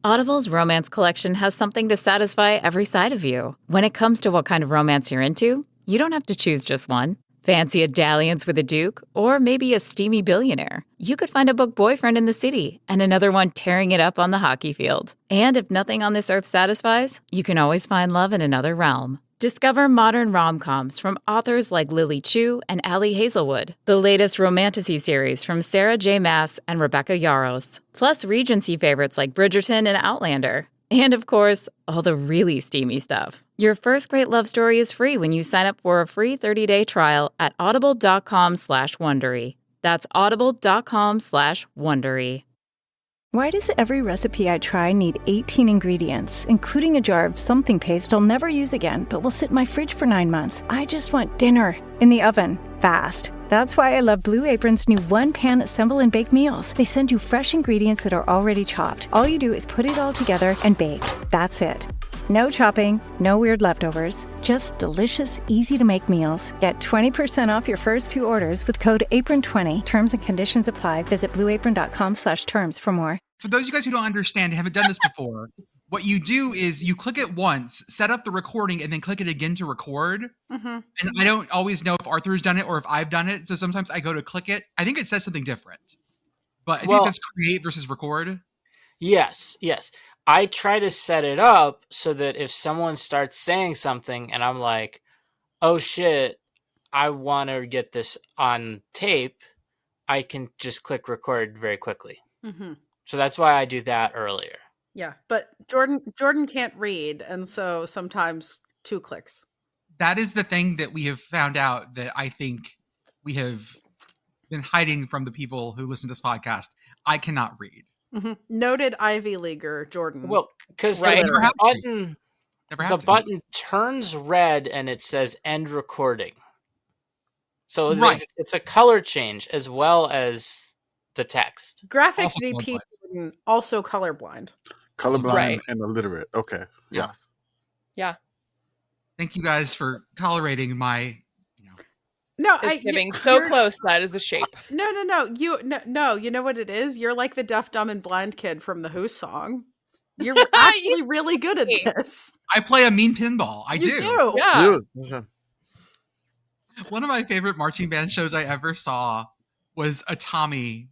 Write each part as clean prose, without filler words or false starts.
Audible's romance collection has something to satisfy every side of you. When it comes to what kind of romance you're into, you don't have to choose just one. Fancy a dalliance with a duke, or maybe a steamy billionaire. You could find a book boyfriend in the city and another one tearing it up on the hockey field. And if nothing on this earth satisfies, you can always find love in another realm. Discover modern rom-coms from authors like Lily Chu and Ali Hazelwood, the latest romantasy series from Sarah J. Maas and Rebecca Yarros, plus Regency favorites like Bridgerton and Outlander. And of course, all the really steamy stuff. Your first great love story is free when you sign up for a free 30-day trial at audible.com/Wondery. That's audible.com/Wondery. Why does every recipe I try need 18 ingredients, including a jar of something paste I'll never use again, but will sit in my fridge for 9 months? I just want dinner in the oven, fast. That's why I love Blue Apron's new one-pan assemble and bake meals. They send you fresh ingredients that are already chopped. All you do is put it all together and bake. That's it. No chopping, no weird leftovers, just delicious, easy-to-make meals. Get 20% off your first 2 orders with code APRON20. Terms and conditions apply. Visit blueapron.com/terms for more. For those of you guys who don't understand, haven't done this before, what you do is you click it once, set up the recording, and then click it again to record. Mm-hmm. And I don't always know if Arthur's done it or if I've done it. So sometimes I go to click it. I think it says something different. But I think it says create versus record. Yes. I try to set it up so that if someone starts saying something and I'm like, oh shit, I want to get this on tape, I can just click record very quickly. Mm-hmm. So that's why I do that earlier. Yeah, but Jordan can't read, and so sometimes 2 clicks. That is the thing that we have found out that I think we have been hiding from the people who listen to this podcast. I cannot read. Mm-hmm. Noted Ivy Leaguer, Jordan. Well, because the button turns red and it says end recording. So it's a color change as well as the text. Graphics also VP Jordan, also colorblind. Colorblind and illiterate. Okay. Yeah. Thank you guys for tolerating my No, it's giving so close. That is a shape. No. You know what it is? You're like the deaf, dumb, and blind kid from the Who song. You're actually really good at this. I play a mean pinball. You do. Yeah. One of my favorite marching band shows I ever saw was a Tommy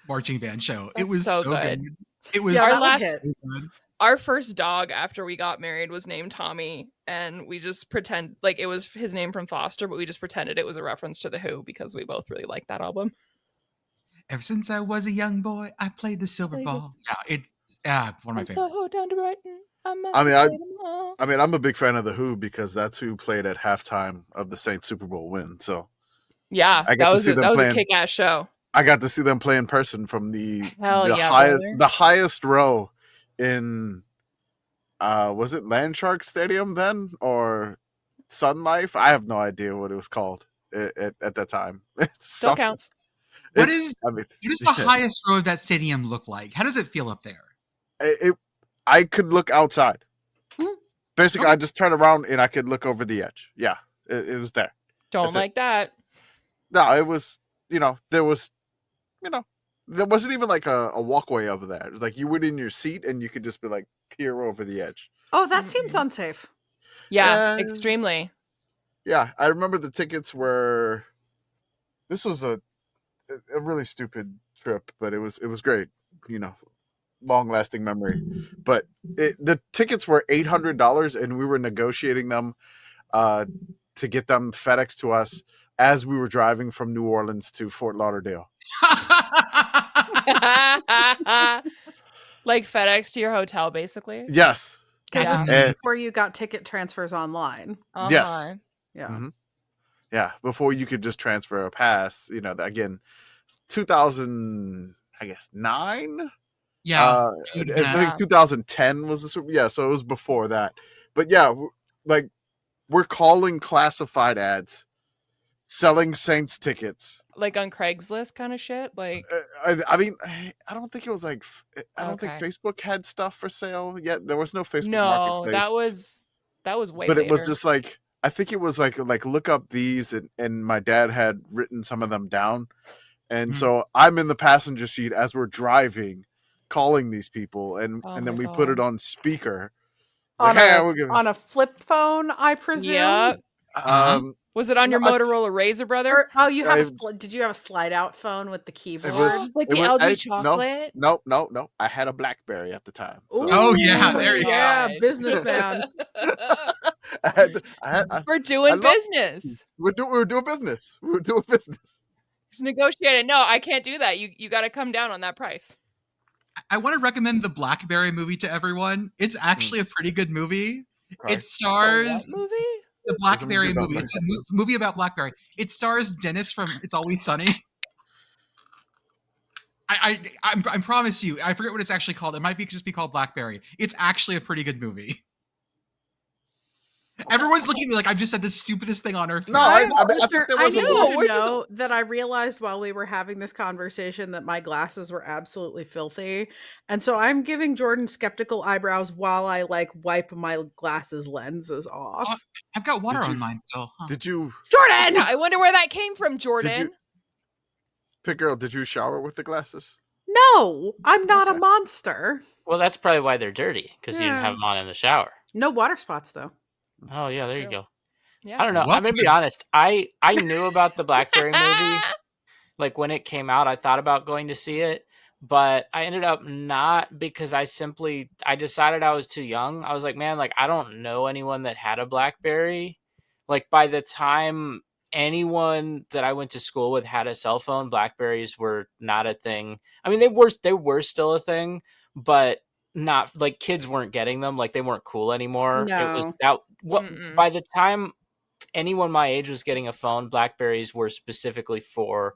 marching band show. It was so good. It was our first dog after we got married was named Tommy, and we just pretend like it was his name from Foster, but we just pretended it was a reference to the Who because we both really liked that album. Ever since I was a young boy, I played the silver ball. Yeah, it's one of my favorites. So down to Brighton. I'm a big fan of the Who because that's who played at halftime of the Saints Super Bowl win. So yeah, that was a kick-ass show. I got to see them play in person from the highest row in was it Landshark Stadium then or Sun Life? I have no idea what it was called at that time. Still counts. What does the highest row of that stadium look like? How does it feel up there? I could look outside. Basically, I just turned around and I could look over the edge. Yeah, it was there. Don't like that. No, it was, there wasn't even like a walkway over there. It was like you were in your seat and you could just be like peer over the edge. Oh, that seems unsafe. Yeah, extremely. Yeah, I remember the tickets were. This was a really stupid trip, but it was great. Long lasting memory. But the tickets were $800, and we were negotiating them to get them FedEx to us as we were driving from New Orleans to Fort Lauderdale. Like FedEx to your hotel, basically. Yes. This is before you got ticket transfers online. Yes. Yeah. Mm-hmm. Yeah. Before you could just transfer a pass. Again, 2000, I guess 9. Yeah. I think 2010 was this. Yeah. So it was before that. But yeah, like we're calling classified ads, selling Saints tickets. Like on Craigslist kind of shit? Like, I mean, I don't think it was like, I don't think Facebook had stuff for sale yet. There was no Facebook marketplace. that was way But later. It was just like, I think it was like look up these, and my dad had written some of them down. And so I'm in the passenger seat as we're driving, calling these people, and Oh then my we put it God. on speaker. It's On like, hey, a we'll give it. on a flip phone, I presume. Yeah. Was it on your No, Motorola Razr, brother? Or, oh, you have I- did you have a slide out phone with the keyboard? Like the LG chocolate? No. I had a BlackBerry at the time. So Oh, yeah, there you go. Yeah, God. businessman. We're doing business. We were doing business. We were doing business. Just negotiate it. No, I can't do that. You got to come down on that price. I want to recommend the Blackberry movie to everyone. It's actually a pretty good movie. Okay. It stars What movie? the Blackberry about movie. It's a movie about Blackberry. It stars Dennis from It's Always Sunny. I promise you, I forget what it's actually called. It might just be called Blackberry. It's actually a pretty good movie. Everyone's looking at me like I've just said the stupidest thing on earth. No, I thought there I was a need little. you to we're just- know that I realized while we were having this conversation that my glasses were absolutely filthy. And so I'm giving Jordan skeptical eyebrows while I like wipe my glasses lenses off. I've got water Did you- on mine still. Huh. Did you, Jordan! I wonder where that came from, Jordan. Pitt Girl? Did you shower with the glasses? No, I'm not a Okay. monster. Well, that's probably why they're dirty, because you didn't Yeah. have them on in the shower. No water spots though. Oh yeah, there you true. go. Yeah. I don't know. I'm Welcome gonna be to- honest. I knew about the Blackberry movie. Like when it came out, I thought about going to see it, but I ended up not because I decided I was too young. I was like, man, like I don't know anyone that had a Blackberry. Like by the time anyone that I went to school with had a cell phone, Blackberries were not a thing. I mean, they were still a thing, but not like kids weren't getting them. Like they weren't cool anymore. It was No. that what Mm-mm. by the time anyone my age was getting a phone, Blackberries were specifically for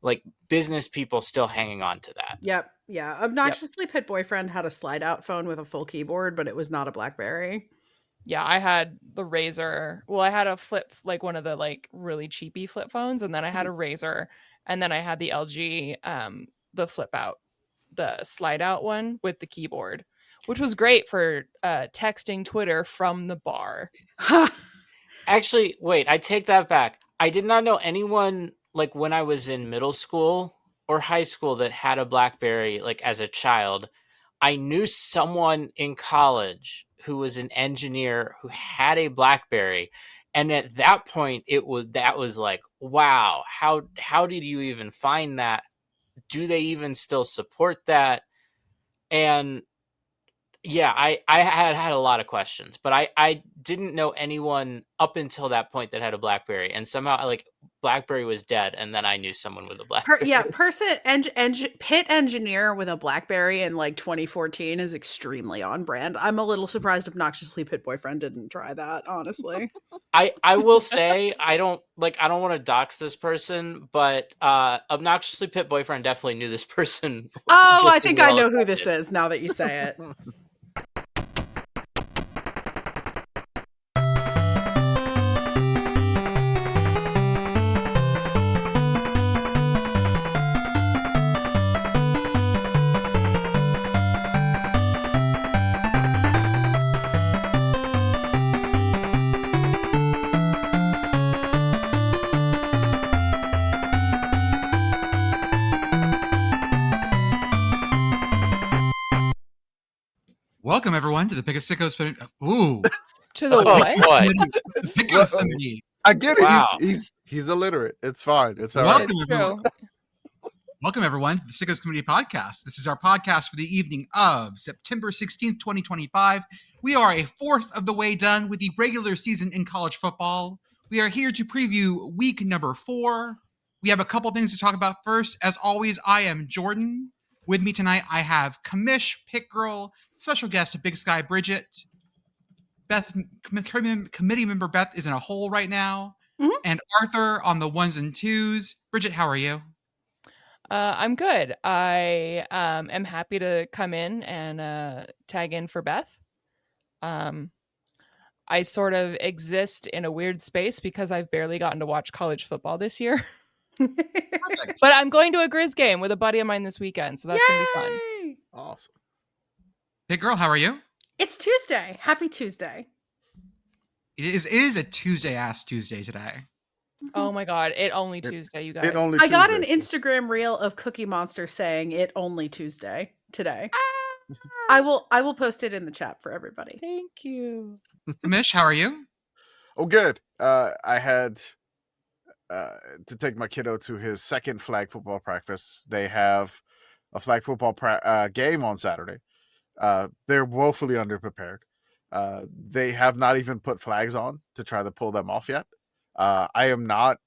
like business people still hanging on to that. Yep. Yeah. Obnoxiously Pit Boyfriend had a slide out phone with a full keyboard, but it was not a BlackBerry. Yeah, I had the Razr. Well, I had a flip, like one of the like really cheapy flip phones, and then I had a Razr, and then I had the LG, the flip out, the slide out one with the keyboard, which was great for texting Twitter from the bar. Actually, wait, I take that back. I did not know anyone like when I was in middle school or high school that had a BlackBerry like as a child. I knew someone in college who was an engineer who had a BlackBerry, and at that point that was like, wow, how did you even find that? Do they even still support that? And yeah, I had a lot of questions, but I didn't know anyone up until that point that had a BlackBerry, and somehow like BlackBerry was dead, and then I knew someone with a BlackBerry. Pit engineer with a BlackBerry in like 2014 is extremely on brand. I'm a little surprised Obnoxiously Pit Boyfriend didn't try that, honestly. I will say I don't want to dox this person, but Obnoxiously Pit Boyfriend definitely knew this person. Oh, just I as think I well know as who I this did. is now that you say it. Welcome everyone to the Pick a Sicko Spin. Ooh, To the Oh, what? boy. Pick a Sicko. I get it. Wow. He's illiterate. It's fine. It's all right. Welcome It's everyone. true. Welcome everyone to the Sickos Community Podcast. This is our podcast for the evening of September 16th, 2025. We are a fourth of the way done with the regular season in college football. We are here to preview week number 4. We have a couple things to talk about first. As always, I am Jordan. With me tonight, I have Commish, Pitt Girl, special guest Big Sky Brigit. Beth, committee member Beth is in a hole right now. Mhm. And Arthur on the ones and twos. Brigit, how are you? I'm good. I am happy to come in and tag in for Beth. I sort of exist in a weird space because I've barely gotten to watch college football this year. Perfect. But I'm going to a Grizz game with a buddy of mine this weekend, so that's going to be fun. Yay! Awesome. Pitt Girl, how are you? It's Tuesday. Happy Tuesday. It is a Tuesday-ass Tuesday today. Oh my god, it only Tuesday, you guys. It only. I got an Tuesdays. Instagram reel of Cookie Monster saying it only Tuesday today. I will post it in the chat for everybody. Thank you. Commish, how are you? Oh, good. I had to take my kiddo to his second flag football practice. They have a flag football game on Saturday. They're woefully underprepared. They have not even put flags on to try to pull them off yet. I'm not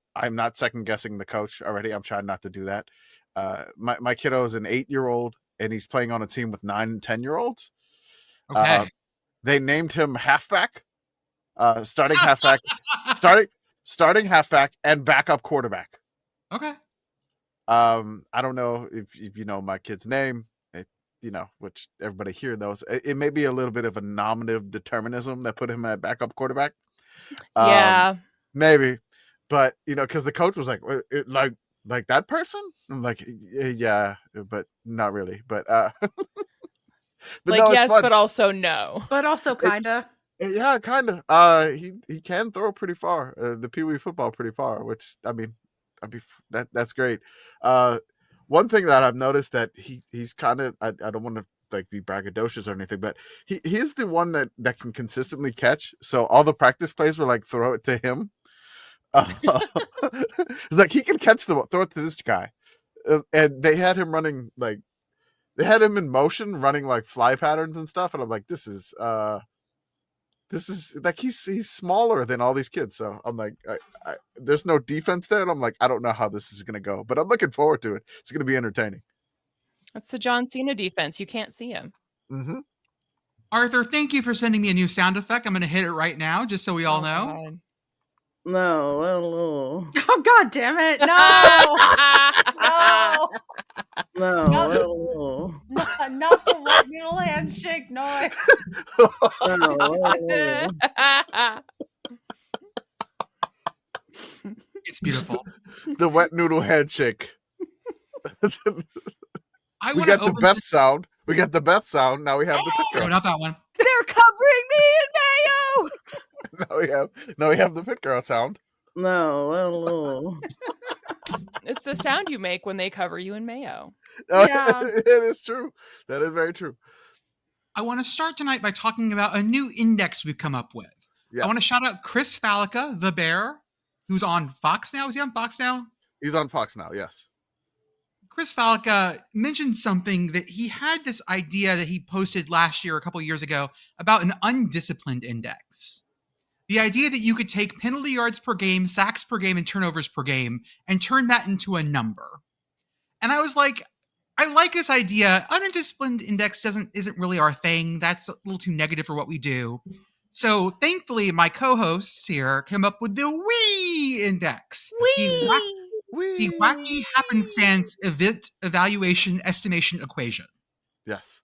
second guessing the coach already. I'm trying not to do that. My kiddo is an 8-year-old and he's playing on a team with 9 and 10-year-olds. Okay. They named him halfback, starting halfback, starting halfback and backup quarterback. Okay. I don't know if you know my kid's name, which everybody here knows. It may be a little bit of a nominative determinism that put him at backup quarterback. Yeah. Maybe, but because the coach was like, like that person. I'm like, yeah, but not really. But but like no, yes, it's fun. but also no. But also kinda. Yeah, kind of. He can throw pretty far. The Pee Wee football pretty far, which I mean that's great. One thing that I've noticed that he's kind of I don't want to like be braggadocious or anything, but he's the one that can consistently catch. So all the practice plays were like throw it to him. It's like he can catch the throw it to this guy, and they had him running like they had him in motion running like fly patterns and stuff, and I'm like, this is like he's smaller than all these kids. So I'm like, there's no defense there, and I'm like, I don't know how this is gonna go, but I'm looking forward to it. It's gonna be entertaining. That's the John Cena defense. You can't see him. Mm-hmm. Arthur, thank you for sending me a new sound effect. I'm going to hit it right now, just so we all know. God. No. Oh, God damn it. No. No. Not the wet noodle handshake noise. It's beautiful. The wet noodle handshake. We got the Beth sound. We got the Beth sound. Now we have the Pitt Girl. No, not that one. They're covering me in mayo. Now we have the Pitt Girl sound. No. It's the sound you make when they cover you in mayo. Yeah. It is true. That is very true. I want to start tonight by talking about a new index we've come up with. Yes. I want to shout out Chris Fallica, the Bear, who's on Fox now. Is he on Fox now? He's on Fox now, yes. Chris Fallica mentioned something that he had this idea that he posted last year, a couple years ago, about an undisciplined index. The idea that you could take penalty yards per game, sacks per game, and turnovers per game and turn that into a number. And I was like, I like this idea. Undisciplined index isn't really our thing. That's a little too negative for what we do. So thankfully, my co-hosts here came up with the WHEEEE index. The Wacky Happenstance Event Evaluation Estimation Equation. Yes.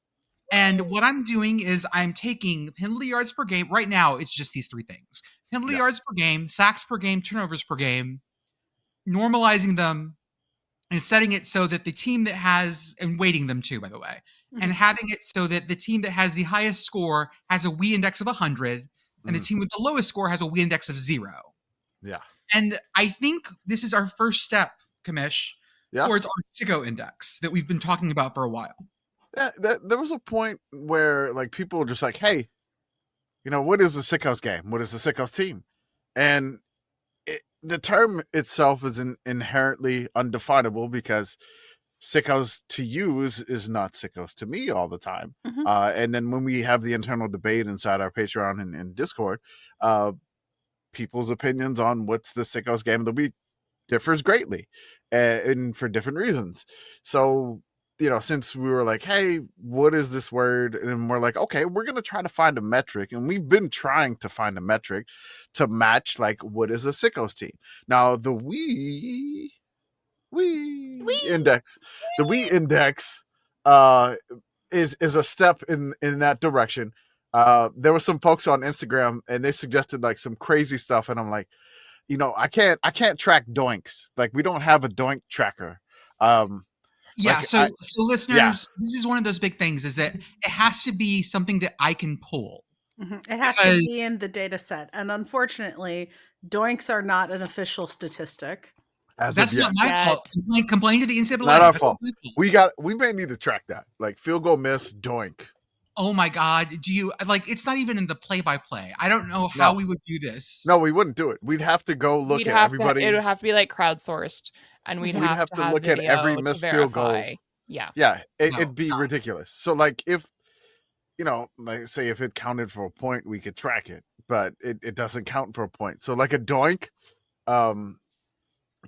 And what I'm doing is I'm taking penalty yards per game. Right now, it's just these three things. Penalty yards per game, sacks per game, turnovers per game, normalizing them, and setting it so that the team that has, and weighting them too, by the way, and having it so that the team that has the highest score has a WHEEEE index of 100, and the team with the lowest score has a WHEEEE index of 0. Yeah. And I think this is our first step, Commish, towards our sicko index that we've been talking about for a while. Yeah, there was a point where like people were just like, hey, what is the sickos game? What is the sickos team? And the term itself is inherently undefinable because sickos to you is not sickos to me all the time. And then when we have the internal debate inside our Patreon and Discord, people's opinions on what's the sickos game of the week differs greatly and for different reasons. So, since we were like, hey, what is this word? And we're like, okay, we're going to try to find a metric. And we've been trying to find a metric to match, like, what is a sickos team? Now, the WHEEEE index, the WHEEEE index is a step in that direction. There were some folks on Instagram and they suggested like some crazy stuff. And I'm like, I can't track doinks. Like we don't have a doink tracker. So listeners, this is one of those big things is that it has to be something that I can pull. It has to be in the data set. And unfortunately, doinks are not an official statistic. That's not my fault. Complain to the NCAA. Not our fault. We may need to track that. Like field goal miss, doink. Oh my God. Do you like it's not even in the play-by-play. I don't know how we would do this. No, we wouldn't do it. We'd have to go look at everybody. It would have to be like crowdsourced, and we'd have to look at every missed field goal. Yeah. It'd be ridiculous. So like if like say if it counted for a point, we could track it, but it doesn't count for a point. So like a doink,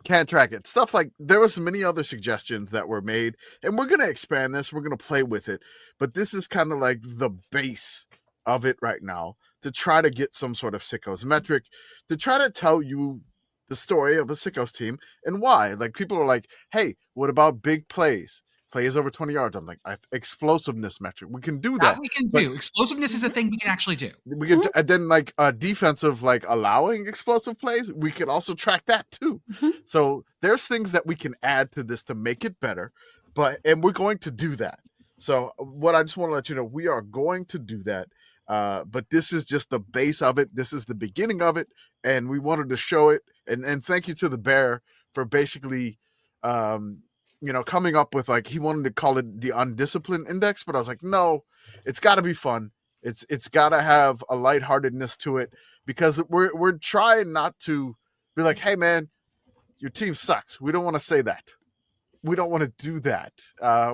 can't track it. Stuff like there was many other suggestions that were made, and we're going to expand this. We're going to play with it, but this is kind of like the base of it right now to try to get some sort of sickos metric to try to tell you the story of a sickos team and why. Like people are like, hey, what about big plays? Plays over 20 yards. I'm like, explosiveness metric. We can do that. We can do. Explosiveness is a thing we can actually do. We can, and then like defensive, like allowing explosive plays, we can also track that too. So there's things that we can add to this to make it better, and we're going to do that. So what I just want to let you know, we are going to do that. But this is just the base of it. This is the beginning of it, and we wanted to show it. And thank you to the Bear for basically. Coming up with like he wanted to call it the undisciplined index, but I was like, no, it's got to be fun. It's got to have a lightheartedness to it because we're trying not to be like, hey man, your team sucks. We don't want to say that. We don't want to do that.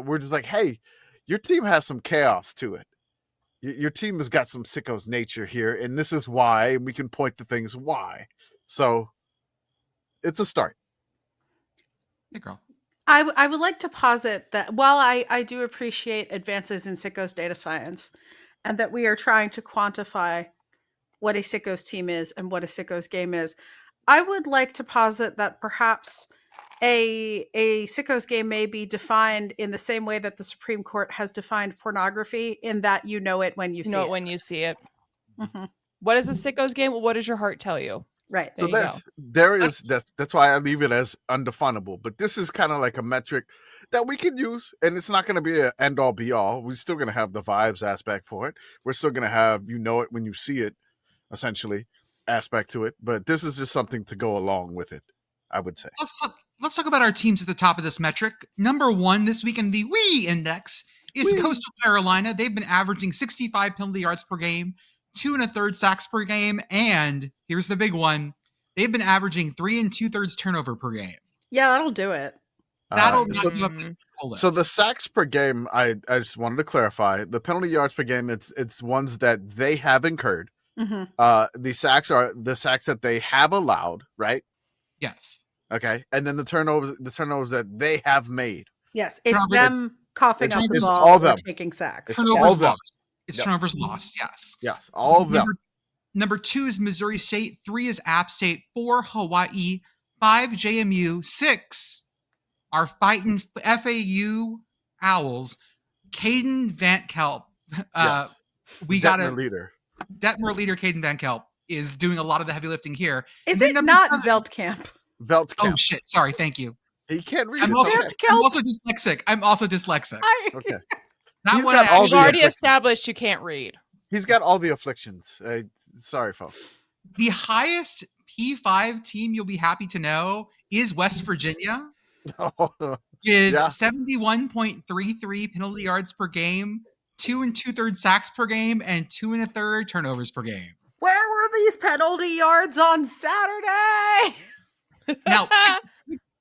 We're just like, hey, your team has some chaos to it. Your team has got some sickos nature here, and this is why. And we can point to things why. So it's a start. Hey, girl. I would like to posit that while I do appreciate advances in sickos data science and that we are trying to quantify what a sickos team is and what a sickos game is, I would like to posit that perhaps a sickos game may be defined in the same way that the Supreme Court has defined pornography, in that you know it when you see it. When you see it. Mm-hmm. What is a sickos game? What does your heart tell you? Right. So that's why I leave it as undefinable. But this is kind of like a metric that we can use, and it's not going to be an end all be all. We're still going to have the vibes aspect for it. We're still going to have it when you see it, essentially aspect to it. But this is just something to go along with it, I would say. Let's talk about our teams at the top of this metric. Number 1 this week in the WHEEEE index is Coastal Carolina. They've been averaging 65 penalty yards per game, 2 1/3 sacks per game, and here's the big one: they've been averaging 3 2/3 turnover per game. Yeah, that'll do it. That'll knock you up. So the sacks per game, I just wanted to clarify. The penalty yards per game, it's ones that they have incurred. Mm-hmm. The sacks are the sacks that they have allowed, right? Yes. Okay, and then the turnovers that they have made. Yes, it's them coughing up the ball all or taking sacks. It's all them. It's turnovers lost, yes. Yes, all of them. Number 2 is Missouri State, 3 is App State, 4 Hawaii, 5 JMU, 6 are fighting FAU Owls. Caden Van Kelp. Yes. We got a leader. Detmer leader Caden Van Kelp is doing a lot of the heavy lifting here. Is it not Veldkamp? Veldkamp. Oh shit! Sorry, thank you. He can't read. I'm also dyslexic. Okay. We've already established you can't read. He's got all the afflictions. Sorry, folks. The highest P5 team you'll be happy to know is West Virginia. With 71.33 penalty yards per game, 2 2/3 sacks per game, and 2 1/3 turnovers per game. Where were these penalty yards on Saturday? Now,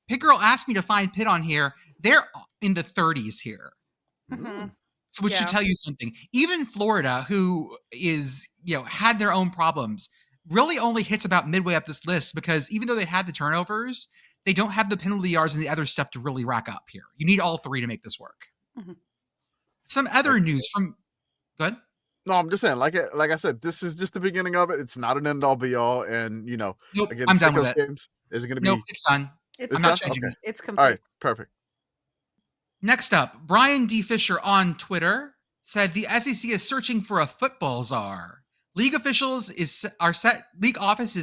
Pitt Girl asked me to find Pitt on here. They're in the 30s here. Mm-hmm. So which should tell you something. Even Florida, who is, had their own problems, really only hits about midway up this list because even though they had the turnovers, they don't have the penalty yards and the other stuff to really rack up here. You need all 3 to make this work. Mm-hmm. Some other news from... Go ahead. No, I'm just saying, like I said, this is just the beginning of it. It's not an end all be all. And, nope, again, I'm done with it. Games, is it going to be... Nope, it's done. I'm not changing it. It's complete. All right, perfect. Next up, Brian D. Fisher on Twitter said the SEC is searching for a football czar. League office is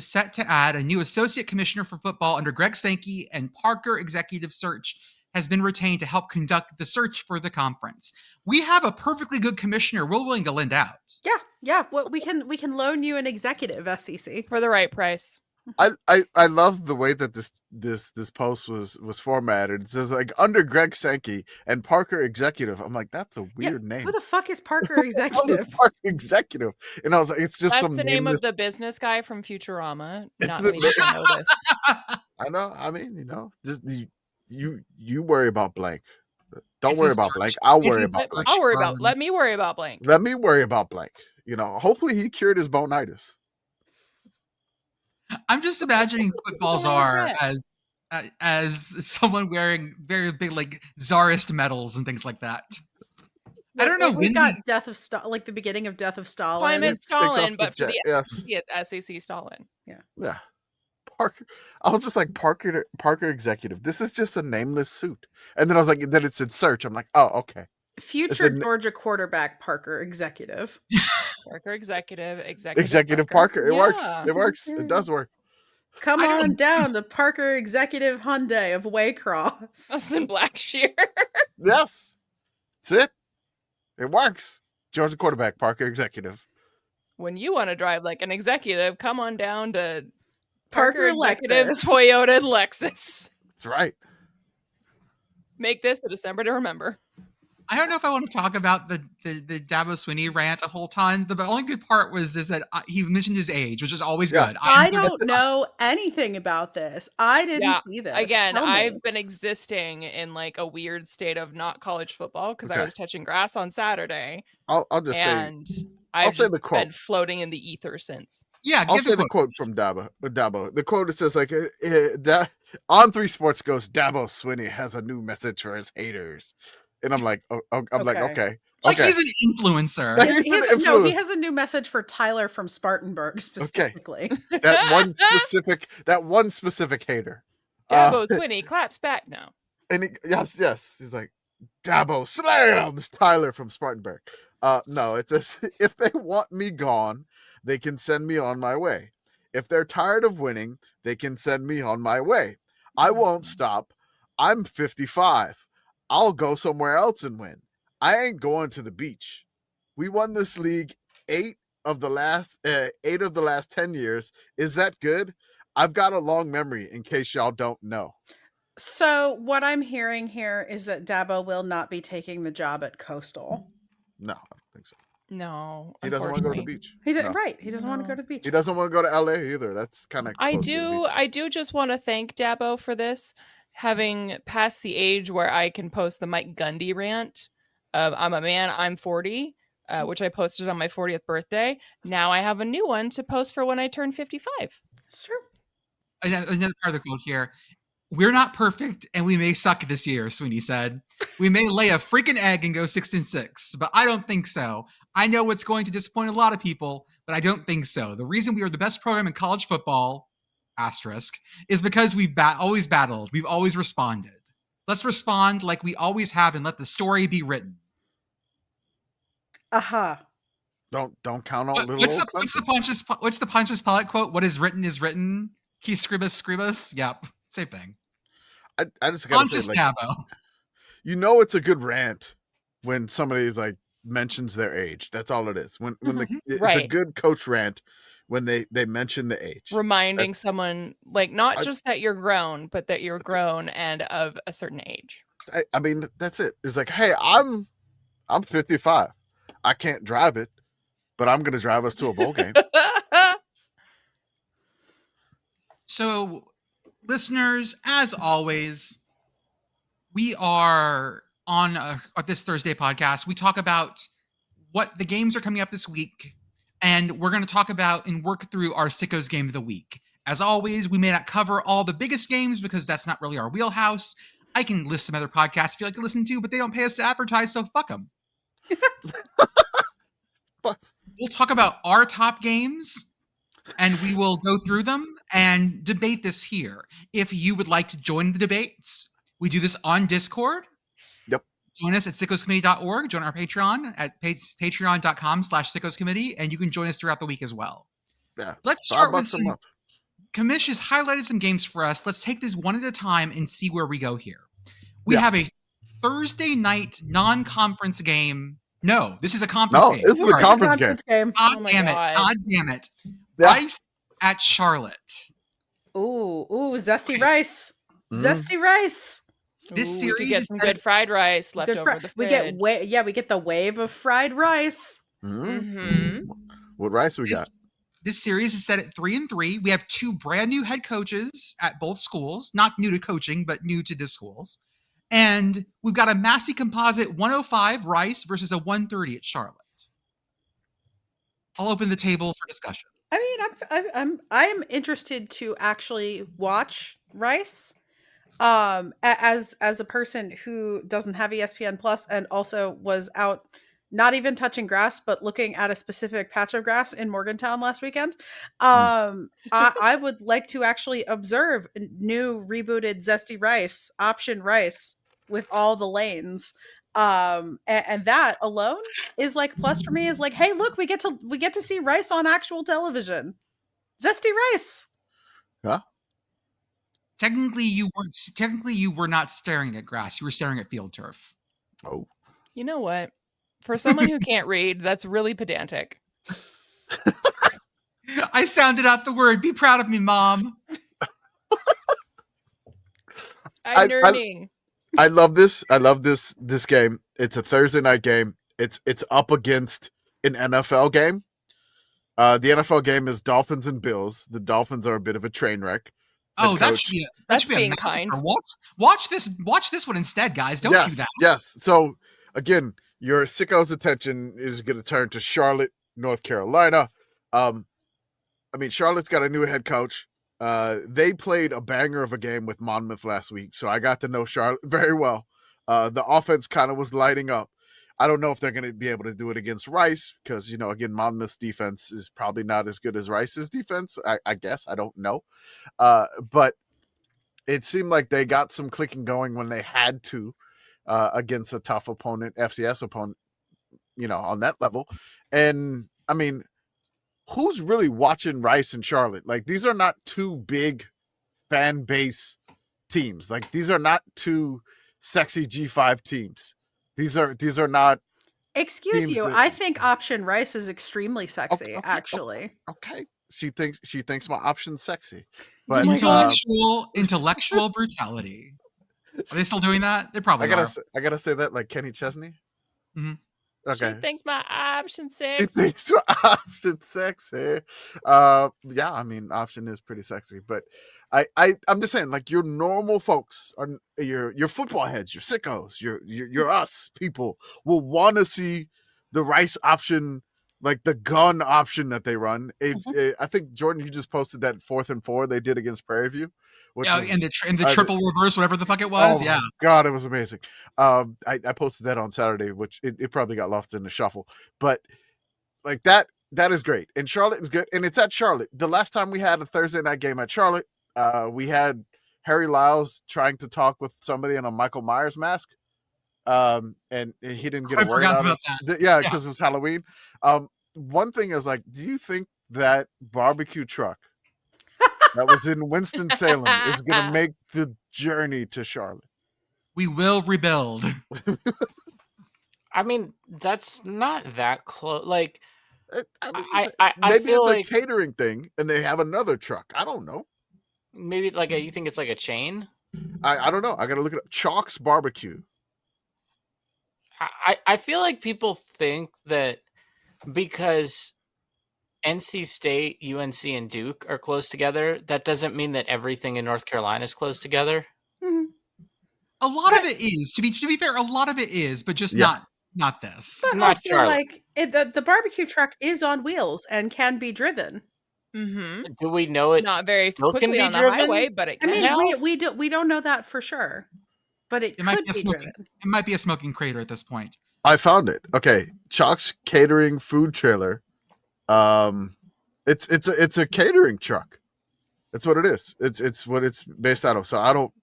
set to add a new associate commissioner for football under Greg Sankey, and Parker Executive Search has been retained to help conduct the search for the conference. We have a perfectly good commissioner we're willing to lend out. Yeah. Well, we can loan you an executive, SEC, for the right price. I love the way that this post was formatted. It says like under Greg Sankey and Parker Executive. I'm like, that's a weird name. Who the fuck is Parker How is Executive? Parker Executive? And I was like, it's just That's some the name nameless. of the business guy from Futurama. It's Not the- many people know this. I know. I mean, just you worry about blank. Don't It's worry a about search. blank. I'll It's worry a about search. blank. I'll worry about. Firm. Let me worry about blank. Let me worry about blank. Hopefully he cured his bonitis. I'm just imagining Football So many Czar as someone wearing very big like czarist medals and things like that. I don't know We when got Death of Stalin, like the beginning of Death of Stalin. Climate Takes off Stalin, the but for jet, the yes. it's SEC Stalin. Yeah. Parker. I was just like Parker Executive. This is just a nameless suit. And then I was like, then it said search. I'm like, oh, okay. Future Georgia quarterback Parker Executive. Parker Executive Parker. It works. Yeah. It works. It does work. Come I don't- on down to Parker Executive Hyundai of Waycross. That's in Blackshear. Yes. That's it. It works. Georgia quarterback, Parker Executive. When you want to drive like an executive, come on down to Parker Executive Lexus. Toyota Lexus. That's right. Make this a December to remember. I don't know if I want to talk about the Dabo Swinney rant a whole ton. The only good part was that he mentioned his age, which is always Yeah. good. I don't know anything about this. I didn't see this. Again, Tell me. I've been existing in like a weird state of not college football because I Okay. was touching grass on Saturday, I'll just say and I've say just the quote. been floating in the ether since. Yeah, I'll give say the the quote. quote from Dabo. The quote, it says like on 3 Sports goes, Dabo Swinney has a new message for his haters. And I'm like, like, okay. Like Okay. he's an influencer. Like, he's an No, he influencer. has a new message for Tyler from Spartanburg specifically. that one specific hater. Dabo Swinney claps back now. And yes. He's like, Dabo slams Tyler from Spartanburg. No, it says, if they want me gone, they can send me on my way. If they're tired of winning, they can send me on my way. I won't stop. I'm 55. I'll go somewhere else and win. I ain't going to the beach. We won this league 8 of the last 10 years. Is that good? I've got a long memory in case y'all don't know. So what I'm hearing here is that Dabo will not be taking the job at Coastal. No, I don't think so. No, He doesn't want to go to the unfortunately. beach. He did No. right. He doesn't want to No. go to the beach. He doesn't want to go to LA either. That's kind of I do just want to thank Dabo for this, having passed the age where I can post the Mike Gundy rant of I'm a man, I'm 40, which I posted on my 40th birthday. Now I have a new one to post for when I turn 55. It's true. Another part of the quote here. We're not perfect and we may suck this year, Sweeney said. We may lay a freaking egg and go 6-6, but I don't think so. I know it's going to disappoint a lot of people, but I don't think so. The reason we are the best program in college football, asterisk, is because we've always battled. We've always responded. Let's respond like we always have and let the story be written. Aha. Don't count on little. What's old the Pontius Pilate quote? What is written. Qui scribus scribus. Yep, same thing. I just gotta Pontius say, like, Dabo. it's a good rant when somebody's like mentions their age. That's all it is. When it's a Right. good coach rant when they mention the age. Reminding someone, like, not just that you're grown, but that you're grown and of a certain age. I mean, that's it. It's like, hey, I'm 55. I can't drive it, but I'm gonna drive us to a bowl game. So, listeners, as always, we are on this Thursday podcast. We talk about what the games are coming up this week, and we're going to talk about and work through our Sickos game of the week. As always, we may not cover all the biggest games because that's not really our wheelhouse. I can list some other podcasts if you like to listen to, but they don't pay us to advertise, so fuck them. We'll talk about our top games, and we will go through them and debate this here. If you would like to join the debates, we do this on Discord. Yep. Join us at sickoscommittee.org. Join our Patreon at patreon.com/sickoscommittee, and you can join us throughout the week as well. Yeah. Let's start with $5 a some. month. Commish has highlighted some games for us. Let's take this one at a time and see where we go here. We Yeah. have a Thursday night non-conference game. No, this is a conference No, game. this is a Sorry. conference game. game. God Oh my damn it. God. God damn it. Yeah. Rice at Charlotte. Ooh, zesty rice. Zesty rice. This Ooh, series we could get is some set- good fried rice left over the We fridge. we get the wave of fried rice. Mm-hmm. What rice we got? This series is set at 3-3. We have 2 brand new head coaches at both schools, not new to coaching, but new to the schools. And we've got a Massey composite 105 Rice versus a 130 at Charlotte. I'll open the table for discussion. I mean, I'm interested to actually watch Rice. As a person who doesn't have ESPN Plus and also was out not even touching grass but looking at a specific patch of grass in Morgantown last weekend, I would like to actually observe new rebooted zesty rice, option rice with all the lanes. And that alone is like plus for me, is like, hey, look, we get to see rice on actual television. Zesty rice. Huh? Technically, you were not staring at grass. You were staring at field turf. Oh. You know what? For someone who can't read, that's really pedantic. I sounded out the word. Be proud of me, Mom. I'm nerding. I love this. I love this game. It's a Thursday night game. It's up against an NFL game. The NFL game is Dolphins and Bills. The Dolphins are a bit of a train wreck. Oh, that should be being a kind. Watch this one instead, guys. Don't do that. Yes. So again, your sicko's attention is going to turn to Charlotte, North Carolina. I mean, Charlotte's got a new head coach. They played a banger of a game with Monmouth last week, so I got to know Charlotte very well. The offense kind of was lighting up. I don't know if they're going to be able to do it against Rice because, again, Monmouth's defense is probably not as good as Rice's defense, I guess. I don't know. But it seemed like they got some clicking going when they had to against a tough opponent, FCS opponent, on that level. And, I mean, who's really watching Rice and Charlotte? Like, these are not two big fan base teams. Like, these are not two sexy G5 teams. These are not. Excuse you. I think option Rice is extremely sexy, actually. Okay. She thinks my option's sexy. But intellectual brutality. Are they still doing that? They probably are. I gotta say that like Kenny Chesney. Mm-hmm. Okay. She thinks my option's sexy. She thinks my option's sexy. Yeah, I mean, option is pretty sexy, but I'm just saying, like, your normal folks are your football heads, your sickos, your us people will want to see the Rice option, like the gun option that they run. I think Jordan, you just posted that 4th and 4 they did against Prairie View. In the triple reverse, whatever the fuck it was. Oh God, it was amazing. I posted that on Saturday, which it probably got lost in the shuffle. But like that is great. And Charlotte is good. And it's at Charlotte. The last time we had a Thursday night game at Charlotte, we had Harry Lyles trying to talk with somebody in a Michael Myers mask. And he didn't get a word out of it. Yeah, because it was Halloween. One thing is, like, do you think that barbecue truck that was in Winston-Salem is going to make the journey to Charlotte? We will rebuild. I mean, that's not that close. Like, maybe feel it's like a catering thing, and they have another truck. I don't know. Maybe like you think it's like a chain? I don't know. I got to look it up. Chalk's Barbecue. I feel like people think that because NC State, UNC, and Duke are close together, that doesn't mean that everything in North Carolina is close together. Mm-hmm. A lot of it is, to be fair, a lot of it is, but just not this. But not also, like, the barbecue truck is on wheels and can be driven. Mm-hmm. Do we know it? Not very still can quickly be on the driven? highway, but it can. I mean, we don't know that for sure, but it could be driven. It might be a smoking crater at this point. I found it. Okay, Chalk's Catering Food Trailer. It's a catering truck. That's what it is. It's what it's based out of. So I don't.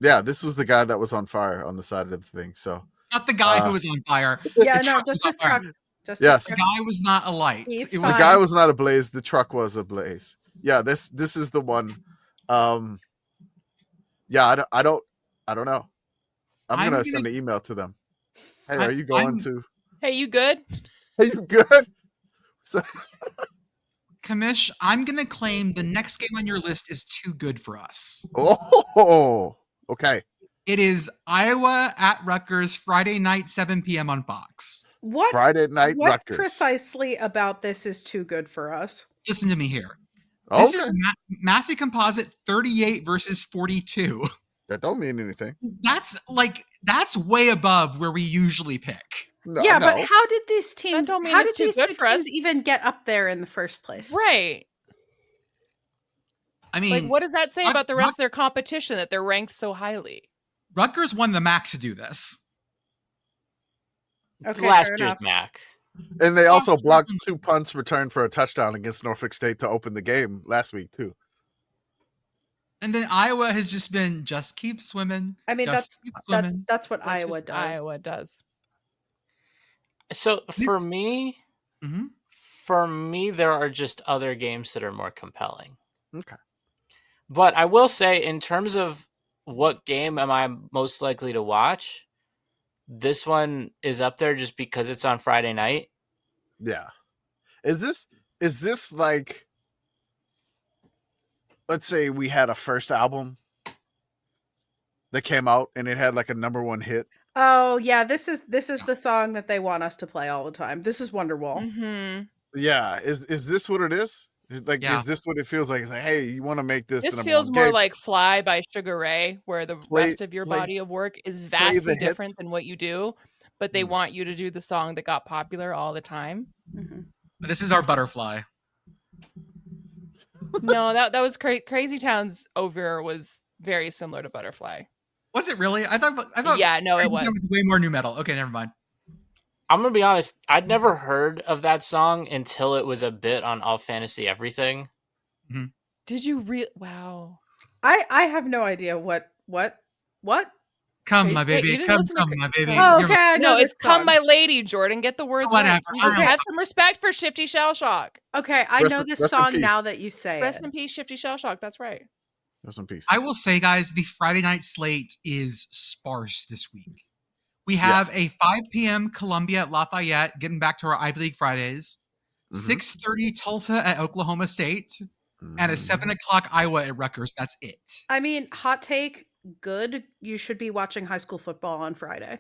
Yeah, this was the guy that was on fire on the side of the thing. So not the guy who was on fire. Yeah, no, just his truck. Yes, the guy was not alight. The guy was not ablaze. The truck was ablaze. Yeah, this is the one. Yeah, I don't know. I'm gonna send an email to them. Hey, are you going to? Hey, you good? Hey, you good? So... Commish, I'm going to claim the next game on your list is too good for us. Oh, okay. It is Iowa at Rutgers, Friday night, 7 p.m. on Fox. What Friday night What Rutgers. precisely about this is too good for us? Listen to me here. Okay. This is Massey Composite 38 versus 42. That don't mean anything. That's way above where we usually pick. No, yeah, no. but how did these teams? don't mean How it's did too these good two for us. teams even get up there in the first place? Right. I mean, Like, what does that say Rut- about the rest of their competition that they're ranked so highly? Rutgers won the MAC to do this. Okay, Last fair year's enough. MAC. And they also blocked 2 punts returned for a touchdown against Norfolk State to open the game last week too. And then Iowa has just been just keep swimming. I mean, just keep swimming. that's what That's Iowa just does. Iowa does. So for This- me, Mhm. there are just other games that are more compelling. Okay. But I will say, in terms of what game am I most likely to watch, this one is up there just because it's on Friday night. Yeah. Is this like, let's say we had a first album that came out and it had like a #1 hit. Oh yeah, this is the song that they want us to play all the time. This is Wonderwall. Mm-hmm. Yeah. Is this what it is? Like, Yeah. is this what it feels like? It's like, hey, you want to make this? This the feels #1 more game. like Fly by Sugar Ray, where the rest of your play- body of work is the vastly hits. different than what you do, but they Mm. want you to do the song that got popular all the time. Mhm. This is our butterfly. No, that was Crazy Town's Over was very similar to Butterfly. Was it really? I thought Yeah, no, it Crazy Town was. way more new metal. Okay, never mind. I'm gonna be honest, I'd never heard of that song until it was a bit on All Fantasy Everything. Did you Wow. I have no idea what. Come, Crazy- my wait, baby. you didn't Come, listen to come, Cra- my baby. Oh, You're- okay, I know No, this it's Come song. My Lady, Jordan. Get the words Whatever. right. You I know. have some respect for Shifty Shell Shock. Okay, I Rest know in- this rest in song peace. now that you say Rest it. in peace, Shifty Shell Shock. That's right. Rest in peace. I will say, guys, the Friday night slate is sparse this week. We have a 5 p.m. Columbia at Lafayette, getting back to our Ivy League Fridays. Mhm. 6:30 Tulsa at Oklahoma State, and a Mhm. 7 o'clock Iowa at Rutgers. That's it. I mean, hot take, good. You should be watching high school football on Friday.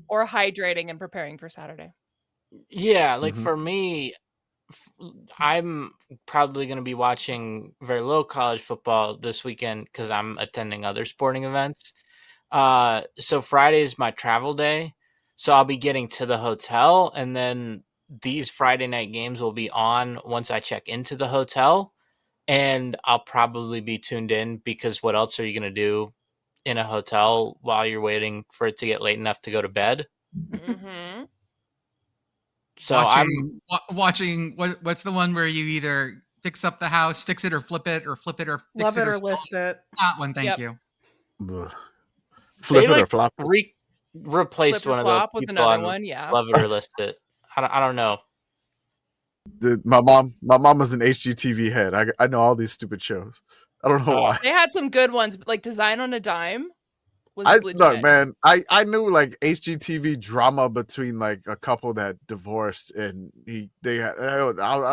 Or hydrating and preparing for Saturday. Yeah, like Mhm. for me, I'm probably going to be watching very little college football this weekend because I'm attending other sporting events. So Friday is my travel day. So I'll be getting to the hotel, and then these Friday night games will be on once I check into the hotel, and I'll probably be tuned in because what else are you going to do in a hotel while you're waiting for it to get late enough to go to bed? Mm-hmm. So watching what's the one where you either fix up the house, fix it or flip it, or flip it or fix Love it or sell list it. That one, thank Yep. you. Ugh. Flip it or flop it. replaced Flip or one of those flop was people another on one, yeah. Love It or List It. I don't know. My mom was an HGTV head. I know all these stupid shows. I don't know Oh. why. They had some good ones, but like Design on a Dime was legit. Look, man, I knew like HGTV drama between like a couple that divorced, and they had I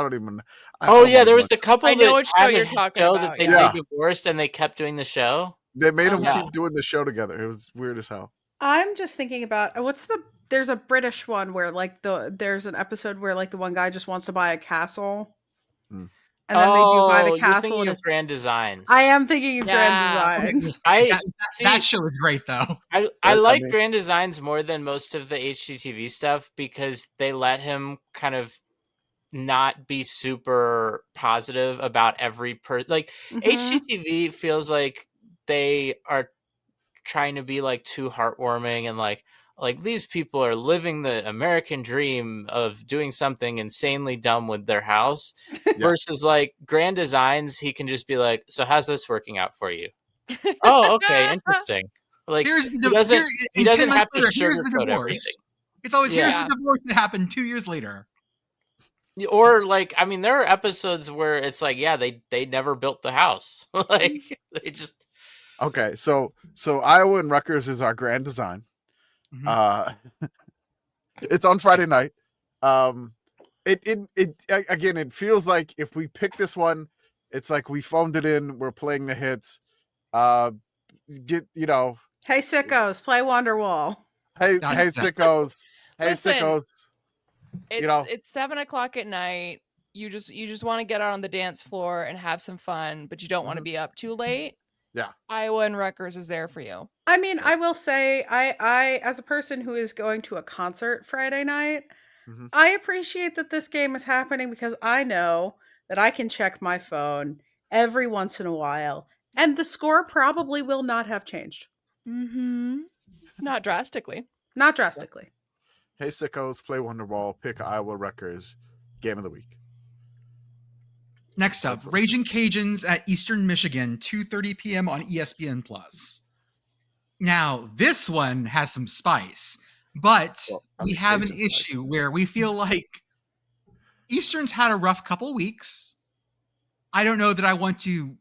don't even. Oh yeah, there was the couple I know that what show had you're a talking show about, that they yeah. divorced and they kept doing the show. They made them Yeah. keep doing the show together. It was weird as hell. I'm just thinking about there's a British one where like there's an episode where like the one guy just wants to buy a castle. Hmm. And then they do buy the You're castle thinking and of it's, Grand Designs. I am thinking of Yeah. Grand Designs. That show is great though. I I like mean- Grand Designs more than most of the HGTV stuff because they let him kind of not be super positive about every like Mhm. HGTV feels like they are trying to be like too heartwarming and like these people are living the American dream of doing something insanely dumb with their house versus like Grand Designs. He can just be like, so how's this working out for you? Oh, okay. Interesting. Like Here's the he doesn't, in he 10 doesn't have months to later, here's the sugarcoat divorce. everything. It's always here's Yeah. the divorce that happened 2 years later. Or like, I mean, there are episodes where it's like, yeah, they never built the house. Like they just Okay, so Iowa and Rutgers is our Grand Design. Mhm. It's on Friday night. Again, it feels like if we pick this one, it's like we phoned it in. We're playing the hits. Hey sickos, play Wonderwall. Hey That's sickos. Hey Listen, sickos. It's 7:00 at night. You just want to get out on the dance floor and have some fun, but you don't want to be up too late. Yeah. Iowa and Rutgers is there for you. I mean, I will say, I as a person who is going to a concert Friday night, I appreciate that this game is happening because I know that I can check my phone every once in a while, and the score probably will not have changed. Not drastically. Not drastically. Hey sickos, play Wonderwall, pick Iowa Rutgers, game of the week. Next up, Raging Cajuns at Eastern Michigan, 2:30 p.m. on ESPN+. Now, this one has some spice, but we have an issue where we feel like Eastern's had a rough couple weeks. I don't know that I want to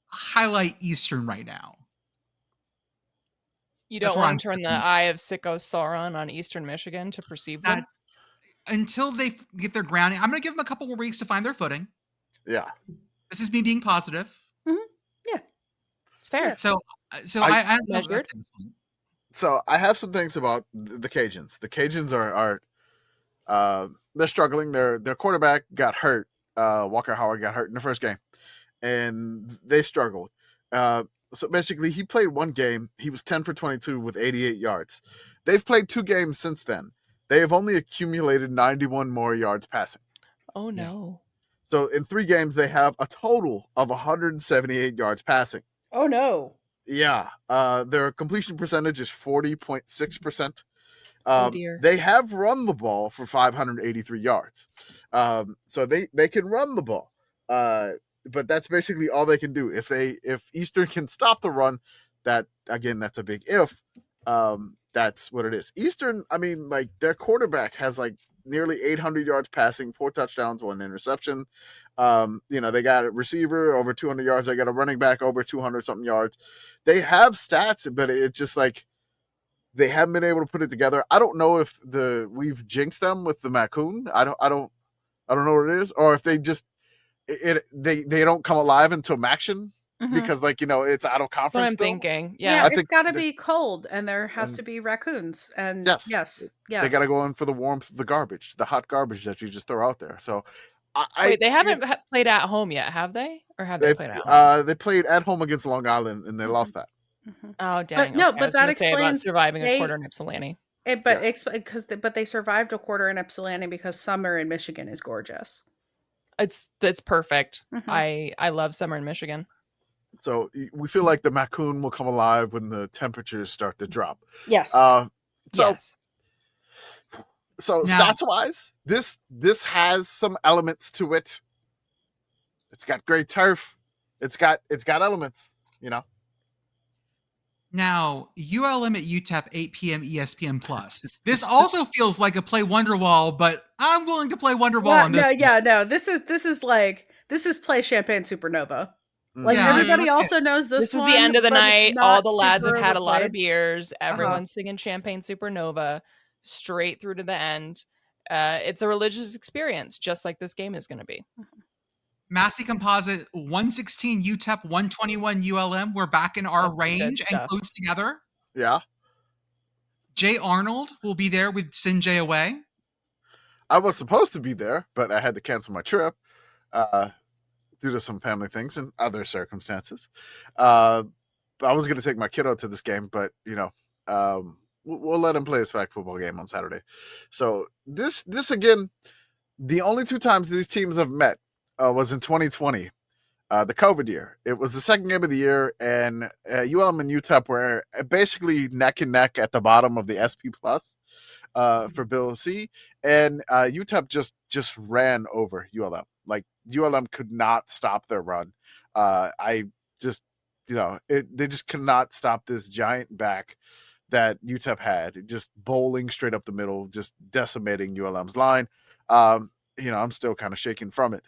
highlight Eastern right now. You don't want to turn the eye of sicko Sauron on Eastern Michigan to perceive them? Until they get their grounding. I'm going to give them a couple more weeks to find their footing. Yeah. This is me being positive. Yeah. It's fair. So I measured. So I have some things about the Cajuns. The Cajuns are they're struggling. Their quarterback got hurt. Walker Howard got hurt in the first game, and they struggled. So basically, he played one game. He was 10 for 22 with 88 yards. They've played 2 games since then. They have only accumulated 91 more yards passing. Oh, no. So in 3 games, they have a total of 178 yards passing. Oh, no. Yeah. Their completion percentage is 40.6%. Oh, dear. They have run the ball for 583 yards. So they can run the ball. But that's basically all they can do. If Eastern can stop the run, that's a big if. That's what it is. Eastern, I mean, like their quarterback has like nearly 800 yards passing, 4 touchdowns, 1 interception. They got a receiver over 200 yards. They got a running back over 200 something yards. They have stats, but it's just like they haven't been able to put it together. I don't know if we've jinxed them with the MACcoon. I don't know what it is, or if they just they don't come alive until MACtion. Because it's out of conference. That's what I'm still. thinking. Yeah, it's got to be cold, and there has to be raccoons. And yes, they got to go in for the warmth of the garbage, the hot garbage that you just throw out there. So, wait, they haven't played at home yet, have they? Or have they played at home? They played at home against Long Island, and they lost that. Oh, dang! But that explains surviving a quarter in Ypsilanti. But they survived a quarter in Ypsilanti because summer in Michigan is gorgeous. It's perfect. I love summer in Michigan. So we feel like the MACcoon will come alive when the temperatures start to drop. Yes. Yes. So stats wise, this has some elements to it. It's got great turf. It's got elements, Now, ULM at UTEP, 8 p.m. ESPN Plus. This also feels like a play Wonderwall, but I'm willing to play Wonderwall on this. No. This is play Champagne Supernova. Everybody also knows this is the end of the night. All the lads have had a lot of beers. Everyone's singing Champagne Supernova straight through to the end. It's a religious experience, just like this game is going to be. Massey Composite, 116 UTEP, 121 ULM. We're back in our range and close together. Yeah. Jay Arnold will be there with Sinjay away. I was supposed to be there, but I had to cancel my trip. Due to some family things and other circumstances. I was going to take my kiddo to this game, but, we'll let him play his flag football game on Saturday. So this again, the only 2 times these teams have met was in 2020, the COVID year. It was the second game of the year, and ULM and UTEP were basically neck and neck at the bottom of the SP Plus for Bill C. And UTEP just ran over ULM. Like ULM could not stop their run. They just could not stop this giant back that UTEP had, just bowling straight up the middle, just decimating ULM's line. I'm still kind of shaking from it.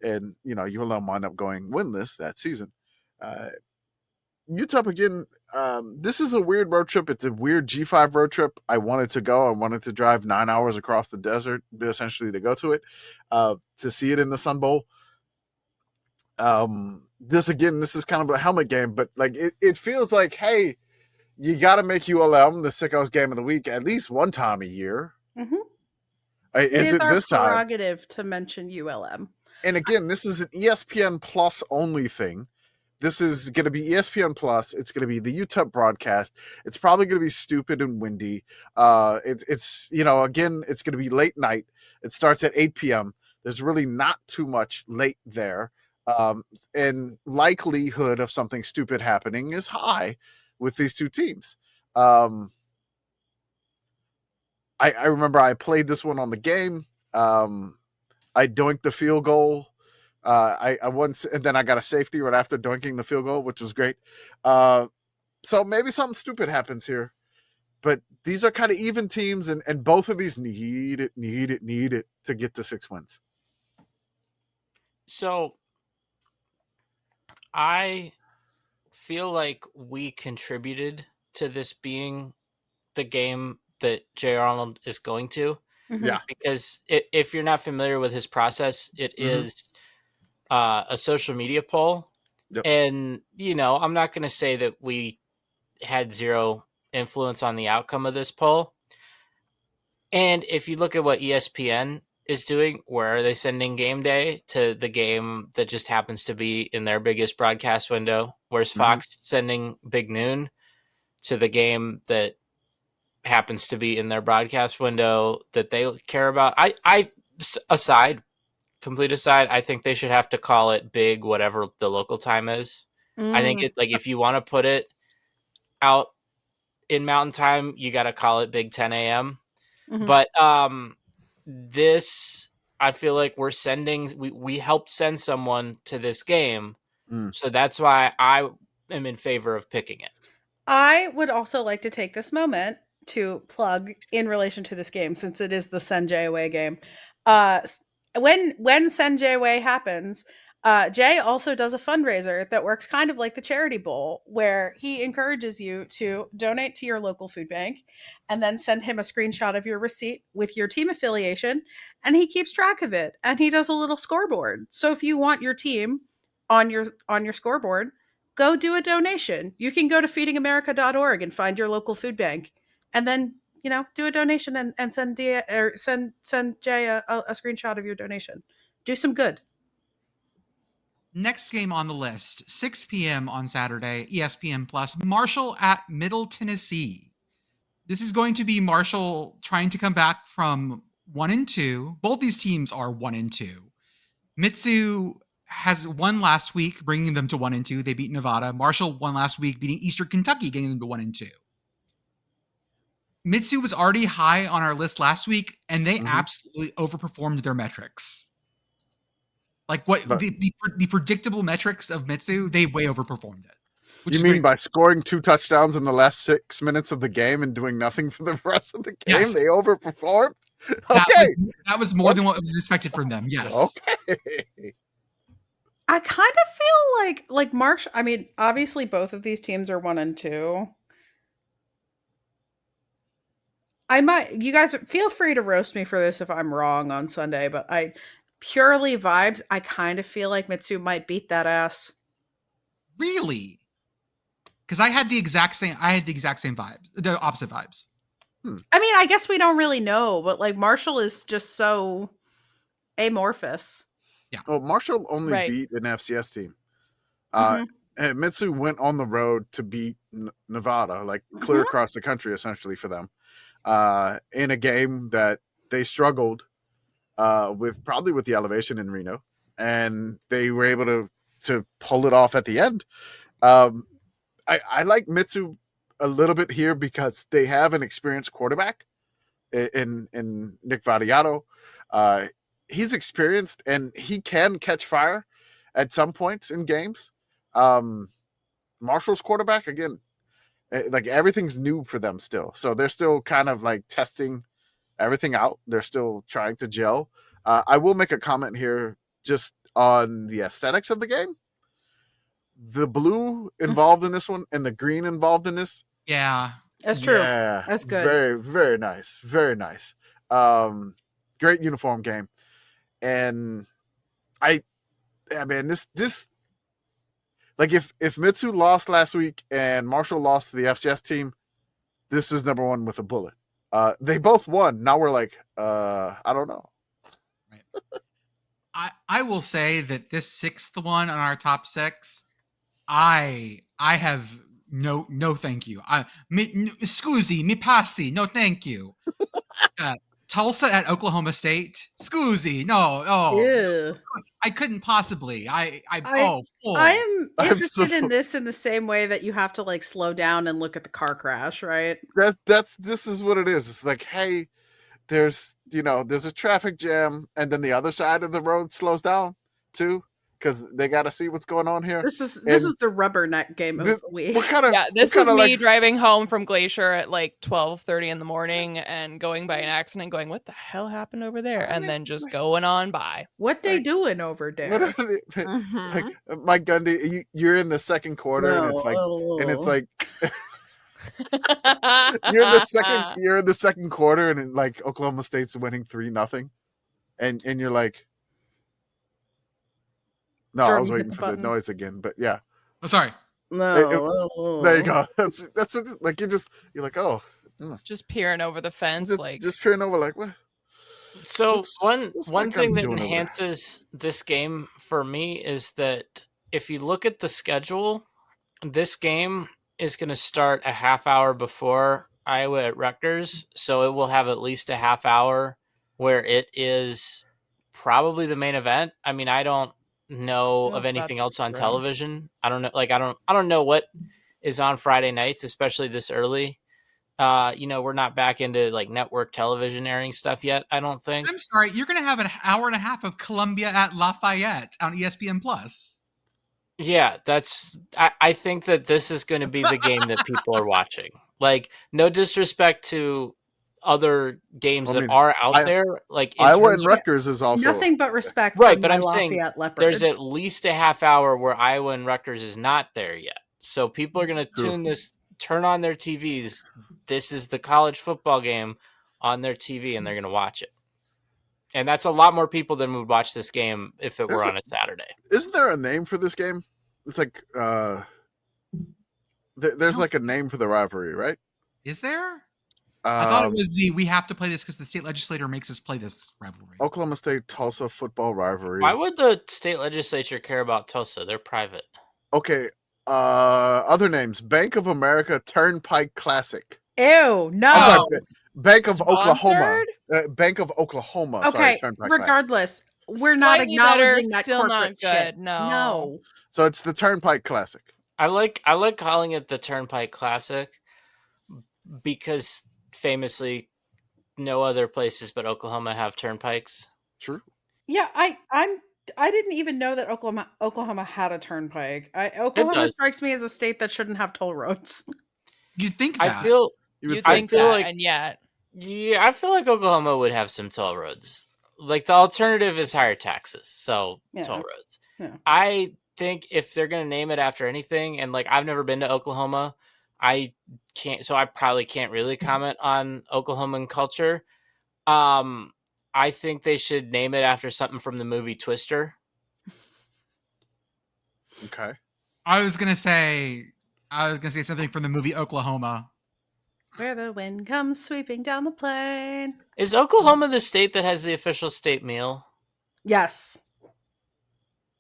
And, ULM wound up going winless that season. UTEP again. This is a weird road trip. It's a weird G5 road trip. I wanted to go. I wanted to drive 9 hours across the desert, essentially, to go to it, to see it in the Sun Bowl. This is kind of a helmet game, but like it feels like, hey, you got to make ULM the Sickos game of the week at least one time a year. Mm-hmm. Is it our this time? prerogative to mention ULM. And again, this is an ESPN Plus only thing. This is going to be ESPN Plus. It's going to be the UTEP broadcast. It's probably going to be stupid and windy. It's again, it's going to be late night. It starts at 8 p.m. There's really not too much late there. And likelihood of something stupid happening is high with these two teams. I remember I played this one on the game. I doinked the field goal. I once, and then I got a safety right after doinking the field goal, which was great. So maybe something stupid happens here, but these are kind of even teams, and both of these need it to get to 6 wins. So I feel like we contributed to this being the game that Jay Arnold is going to. Mm-hmm. Yeah. Because if you're not familiar with his process, it is a social media poll. Yep. And, I'm not going to say that we had zero influence on the outcome of this poll. And if you look at what ESPN is doing, where are they sending game day to the game that just happens to be in their biggest broadcast window? Where's Fox sending Big Noon to the game that happens to be in their broadcast window that they care about? Complete aside, I think they should have to call it big, whatever the local time is. I think if you want to put it out in Mountain Time, you got to call it big 10 a.m. Mm-hmm. But this, I feel like we helped send someone to this game. So that's why I am in favor of picking it. I would also like to take this moment to plug in relation to this game, since it is the Send Jay Away game. When Send Jay Away happens, Jay also does a fundraiser that works kind of like the Charity Bowl, where he encourages you to donate to your local food bank and then send him a screenshot of your receipt with your team affiliation, and he keeps track of it, and he does a little scoreboard. So if you want your team on your scoreboard, go do a donation. You can go to feedingamerica.org and find your local food bank, and then do a donation and send Jay a screenshot of your donation. Do some good. Next game on the list, 6 p.m. on Saturday, ESPN Plus, Marshall at Middle Tennessee. This is going to be Marshall trying to come back from 1-2. Both these teams are 1-2. Mitsu has won last week, bringing them to 1-2. They beat Nevada. Marshall won last week, beating Eastern Kentucky, getting them to 1-2. Mitsu was already high on our list last week, and they absolutely overperformed their metrics. Like the predictable metrics of Mitsu, they way overperformed it. You mean by scoring 2 touchdowns in the last 6 minutes of the game and doing nothing for the rest of the game? Yes. They overperformed? Okay. That was more than what was expected from them. Yes. Okay. I kind of feel like Marsh. I mean, obviously both of these teams are 1-2. You guys feel free to roast me for this if I'm wrong on Sunday, but purely vibes, I kind of feel like Mitsu might beat that ass. Really? Because I had the exact same vibes, the opposite vibes. I mean, I guess we don't really know, but like Marshall is just so amorphous. Yeah. Oh, Marshall only beat an FCS team. And Mitsu went on the road to beat Nevada, like clear across the country, essentially, for them. In a game that they struggled with the elevation in Reno, and they were able to pull it off at the end. I like Mitsu a little bit here because they have an experienced quarterback in Nick Vadiato. He's experienced and he can catch fire at some points in games. Marshall's quarterback, again, like everything's new for them still. So they're still kind of like testing everything out. They're still trying to gel. I will make a comment here just on the aesthetics of the game. the blue involved in this one and the green involved in this. Yeah. That's true. Yeah, That's good. Very, very nice. Very nice. Great uniform game. And this like if Mitsu lost last week and Marshall lost to the FCS team, this is number one with a bullet. They both won. Now we're like, I don't know. Right. I will say that this sixth one on our top six, I have no thank you. Scusi, mi passi, no thank you. Tulsa at Oklahoma State. Scusi, no. Ew. I couldn't possibly. I am interested in this in the same way that you have to like slow down and look at the car crash, right? This is what it is. It's like, hey, there's a traffic jam, and then the other side of the road slows down too, because they got to see what's going on here. This is the rubberneck game of the week. This was me driving home from Glacier at like 12:30 in the morning and going by an accident, going, "What the hell happened over there?" And then just going on by. What they doing over there? Like Mike Gundy, you're in the second quarter, and it's like. You're in the second quarter, and like Oklahoma State's winning 3-0, and you're like, no, I was waiting for the noise again, but yeah. Oh, sorry. No, there you go. That's like you're like, oh, just peering over the fence, just peering over, like what? So one thing that enhances this game for me is that if you look at the schedule, this game is going to start a half hour before Iowa at Rutgers, so it will have at least a half hour where it is probably the main event. I mean, I don't know of anything else on television. I don't know. Like, I don't know what is on Friday nights, especially this early. We're not back into like network television airing stuff yet, I don't think. I'm sorry. You're going to have an hour and a half of Columbia at Lafayette on ESPN Plus. Yeah, I think that this is going to be the game that people are watching. Like, no disrespect to other games that are out there. Like Iowa and Rutgers is also nothing but respect. Right, but I'm saying Leopards. There's at least a half hour where Iowa and Rutgers is not there yet. So people are going to turn on their TVs. This is the college football game on their TV, and they're going to watch it. And that's a lot more people than would watch this game if it were on a Saturday. Isn't there a name for this game? It's like there's like a name for the rivalry, right? Is there? I thought it was we have to play this because the state legislature makes us play this rivalry. Oklahoma State Tulsa football rivalry. Why would the state legislature care about Tulsa? They're private. Okay. Other names: Bank of America Turnpike Classic. Ew, no. Bank of Sponsored? Oklahoma. Bank of Oklahoma. Okay, sorry, regardless, we're not acknowledging that still corporate not good. shit. No. So it's the Turnpike Classic. I like calling it the Turnpike Classic because famously no other places but Oklahoma have turnpikes. True. Yeah, I didn't even know that Oklahoma had a turnpike. Oklahoma strikes me as a state that shouldn't have toll roads. You'd think that. I feel like, and yet. Yeah, I feel like Oklahoma would have some toll roads. Like the alternative is higher taxes, so toll roads. Yeah. I think if they're going to name it after anything, and like I've never been to Oklahoma, I probably can't really comment on Oklahoman culture. I think they should name it after something from the movie Twister. Okay. I was gonna say something from the movie Oklahoma. Where the wind comes sweeping down the plain. Is Oklahoma the state that has the official state meal? Yes.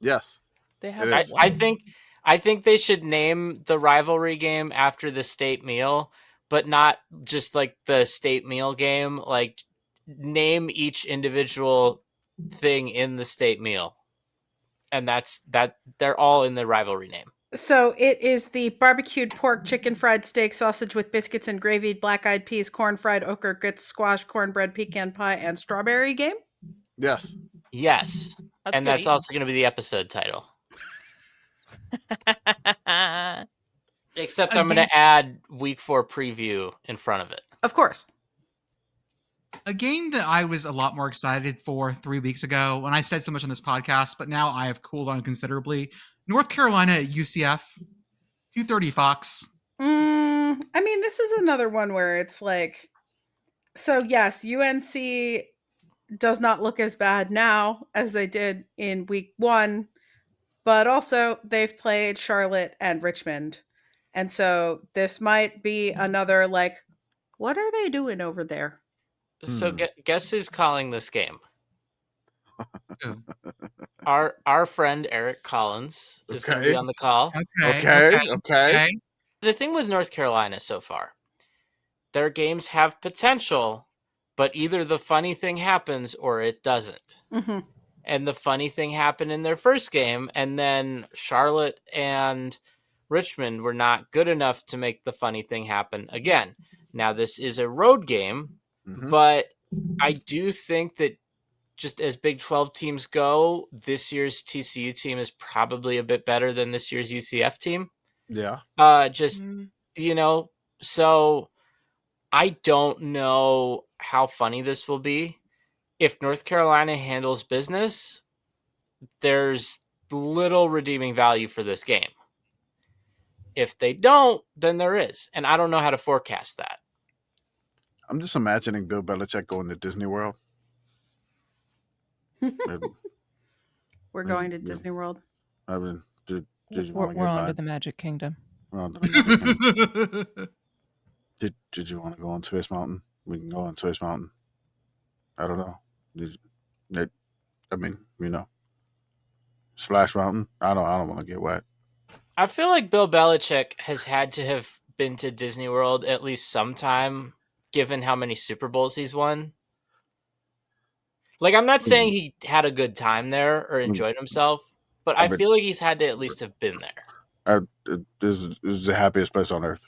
Yes. They have. I think they should name the rivalry game after the state meal, but not just like the state meal game. Like name each individual thing in the state meal, and that's they're all in the rivalry name. So it is the barbecued pork, chicken, fried steak, sausage with biscuits and gravy, black-eyed peas, corn, fried okra, grits, squash, cornbread, pecan pie, and strawberry game? Yes. Yes. That's also going to be the episode title. Except I'm going to add week 4 preview in front of it. Of course. A game that I was a lot more excited for 3 weeks ago when I said so much on this podcast, but now I have cooled on considerably. North Carolina at UCF, 2:30 Fox. I mean, this is another one where it's like, so yes, UNC does not look as bad now as they did in week 1, but also they've played Charlotte and Richmond. And so this might be another like, what are they doing over there? So guess who's calling this game? Who? Our friend Eric Collins is going to be on the call. Okay. The thing with North Carolina so far, their games have potential, but either the funny thing happens or it doesn't. Mm-hmm. And the funny thing happened in their first game, and then Charlotte and Richmond were not good enough to make the funny thing happen again. Now, this is a road game, but I do think that just as Big 12 teams go, this year's TCU team is probably a bit better than this year's UCF team. Yeah. So I don't know how funny this will be. If North Carolina handles business, there's little redeeming value for this game. If they don't, then there is. And I don't know how to forecast that. I'm just imagining Bill Belichick going to Disney World. We're going to Disney World. I mean, did you We're want to on to the Magic Kingdom. Did you want to go on Space Mountain? We can go on Space Mountain. I don't know. Splash Mountain. I don't want to get wet. I feel like Bill Belichick has had to have been to Disney World at least sometime, given how many Super Bowls he's won. Like, I'm not saying he had a good time there or enjoyed himself, but I feel like he's had to at least have been there. This is the happiest place on earth.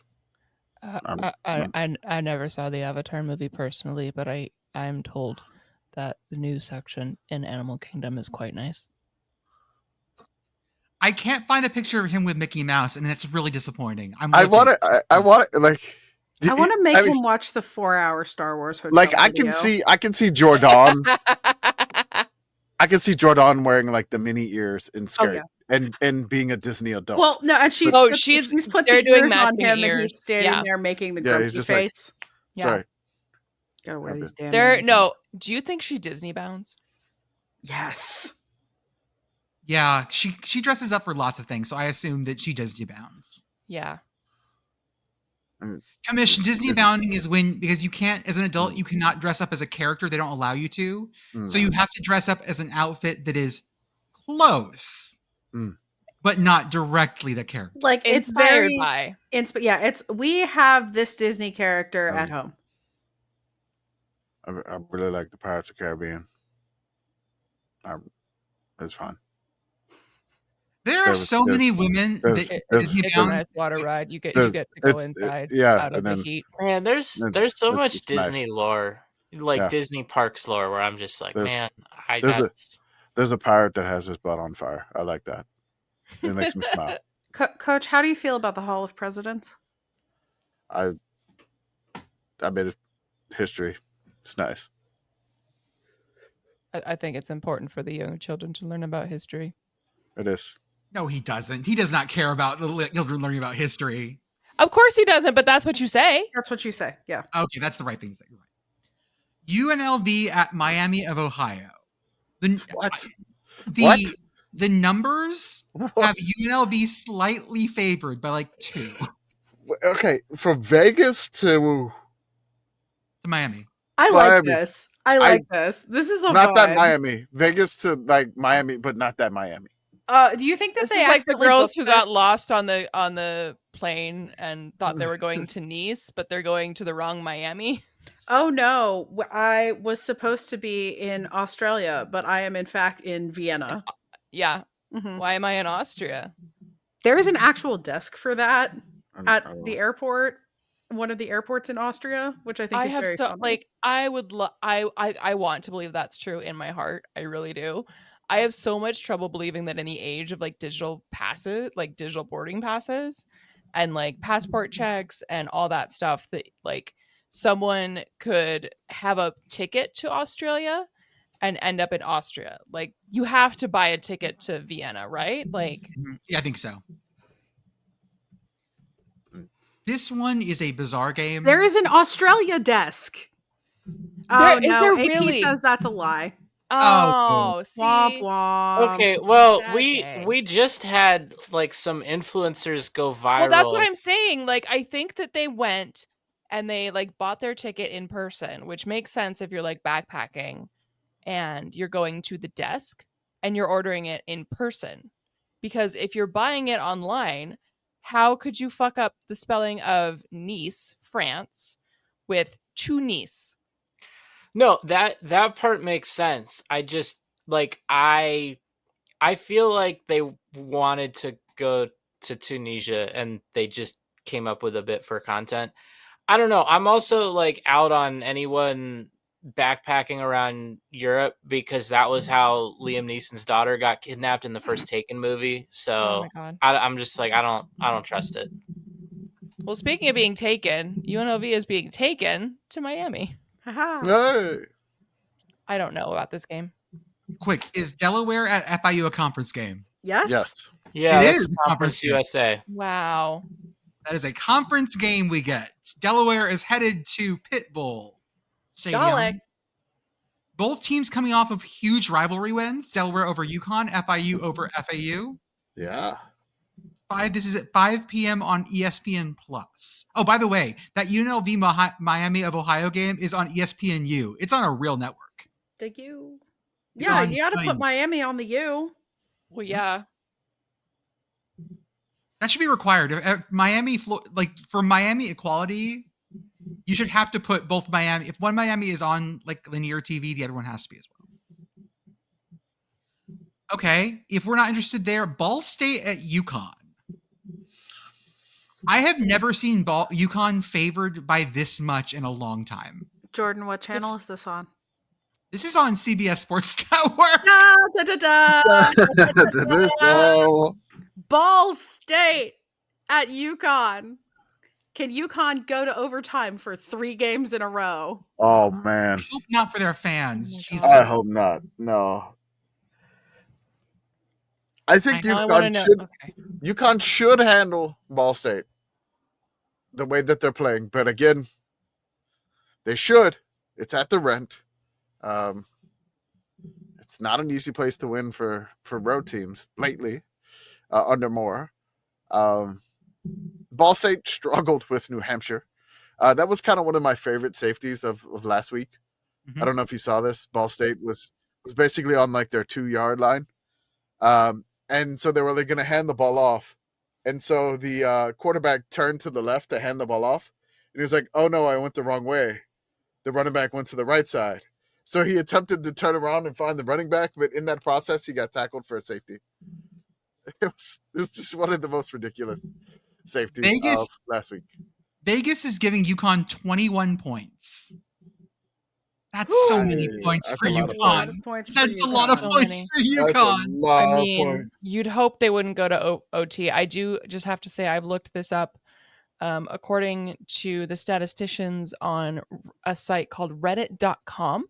I never saw the Avatar movie personally, but I'm told that the new section in Animal Kingdom is quite nice. I can't find a picture of him with Mickey Mouse, and that's really disappointing. I want to make him watch the 4-hour Star Wars hotel like video. I can see Jordan. I can see Jordan wearing like the mini ears and skirt and being a Disney adult. Well, no, and she's put the ears on him and he's standing there making the grumpy face. Like, sorry. Gotta wear these damn. Do you think she Disney bounds? Yes. Yeah, she dresses up for lots of things, so I assume that she Disney bounds. Yeah. Commish, Disney bounding is because you can't, as an adult, you cannot dress up as a character. They don't allow you to. So you have to dress up as an outfit that is close, but not directly the character. Like Inspired by. We have this Disney character at home. I really like the Pirates of the Caribbean. It's fun. There are so many women that Disney it's a nice water ride. You get to go inside out of the heat. Man, there's so much Disney lore, like Disney parks lore, where I'm just like, there's a pirate that has his butt on fire. I like that. It makes me smile. Coach, how do you feel about the Hall of Presidents? I made it history. It's nice. I think it's important for the young children to learn about history. It is. No, he doesn't. He does not care about the children learning about history. Of course he doesn't, but that's what you say. That's what you say. Yeah. Okay, that's the right thing to say. You're right. UNLV at Miami of Ohio. What? The numbers have UNLV slightly favored by like 2. Okay, from Vegas to Miami. I like this. I like this. This is a not vibe. that Miami. Vegas to like Miami, but not that Miami. Do you think that this they is like the girls who got this? lost on the plane and thought they were going to Nice, but they're going to the wrong Miami? Oh no, I was supposed to be in Australia, but I am in fact in Vienna. Yeah. Mm-hmm. Why am I in Austria? There is an actual desk for that at the airport, one of the airports in Austria, which I think is very fun. Like I want to believe that's true in my heart. I really do. I have so much trouble believing that in the age of like digital passes, like digital boarding passes and like passport checks and all that stuff, that like someone could have a ticket to Australia and end up in Austria. Like, you have to buy a ticket to Vienna, right? Like, Yeah, I think so. This one is a bizarre game. There is an Australia desk. Is there AP really? says that's a lie. Oh, see? Womp womp. Okay, well, Okay. we just had like some influencers go viral. Well, that's what I'm saying. Like, I think that they went and they like bought their ticket in person, which makes sense if you're like backpacking and you're going to the desk and you're ordering it in person. Because if you're buying it online, how could you fuck up the spelling of Nice, France, with Tunis? No, that part makes sense. I just like I feel like they wanted to go to Tunisia and they just came up with a bit for content. I don't know. I'm also like out on anyone backpacking around Europe because that was how Liam Neeson's daughter got kidnapped in the first Taken movie. Oh So my God. I'm just like I don't trust it. Well, speaking of being taken, UNLV is being taken to Miami. Haha. Hey. I don't know about this game. Quick, is Delaware at FIU a conference game? Yes. Yes. Yeah, It that's is a Conference conference game. USA. Wow. That is a conference game we get. Delaware is headed to Pitt Bowl Stadium. Dalek. Both teams coming off of huge rivalry wins. Delaware over UConn, FIU over FAU. Yeah. This is at 5 p.m. on ESPN Plus. Oh, by the way, that UNLV Miami of Ohio game is on ESPNU. It's on a real network. The U. It's Yeah, on you got to Sky. put Miami on the U. Well, yeah. That should be required. Miami, like for Miami equality, you should have to put both Miami. If one Miami is on like linear TV, the other one has to be as well. Okay, if we're not interested there, Ball State at UConn. I have never seen UConn favored by this much in a long time. Jordan, what channel is this on? This is on CBS Sports Network. Da, da, da, da. Oh, Ball State at UConn. Can UConn go to overtime for 3 games in a row? oh man. I hope not for their fans. Oh my Jesus. God. I hope not. No. I think Now I want to know. Okay. UConn should handle Ball State the way that they're playing, but again, they should. It's at the Rent. It's not an easy place to win for road teams lately under Moore. Ball State struggled with New Hampshire. That was kind of one of my favorite safeties of last week. Mhm. I don't know if you saw this. Ball State was basically on like their 2-yard line. And so they were going to hand the ball off. And so the quarterback turned to the left to hand the ball off. And he was like, oh, no, I went the wrong way. The running back went to the right side. So he attempted to turn around and find the running back. But in that process, he got tackled for a safety. It was just one of the most ridiculous safeties Vegas- of last week. Vegas is giving UConn 21 points. That's so many points That's for a lot of UConn. Points for That's a lot of So points many. for That's a UConn. lot I of mean, points. you'd hope they wouldn't go to OT. I do just have to say I've looked this up. According to the statisticians on a site called reddit.com,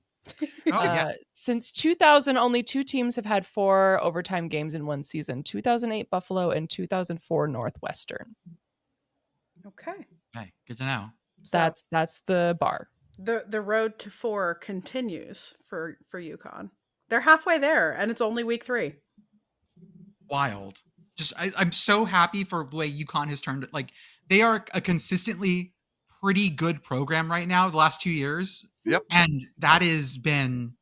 Oh, yes. since 2000, only 2 teams have had 4 overtime games in one season: 2008 Buffalo and 2004 Northwestern. Okay. Okay, good to know. So That's the bar. the road to 4 continues for UConn. They're halfway there, and it's only week 3. Wild. Just I'm so happy for the way UConn has turned it. Like they are a consistently pretty good program right now the last 2 years. Yep. And that has been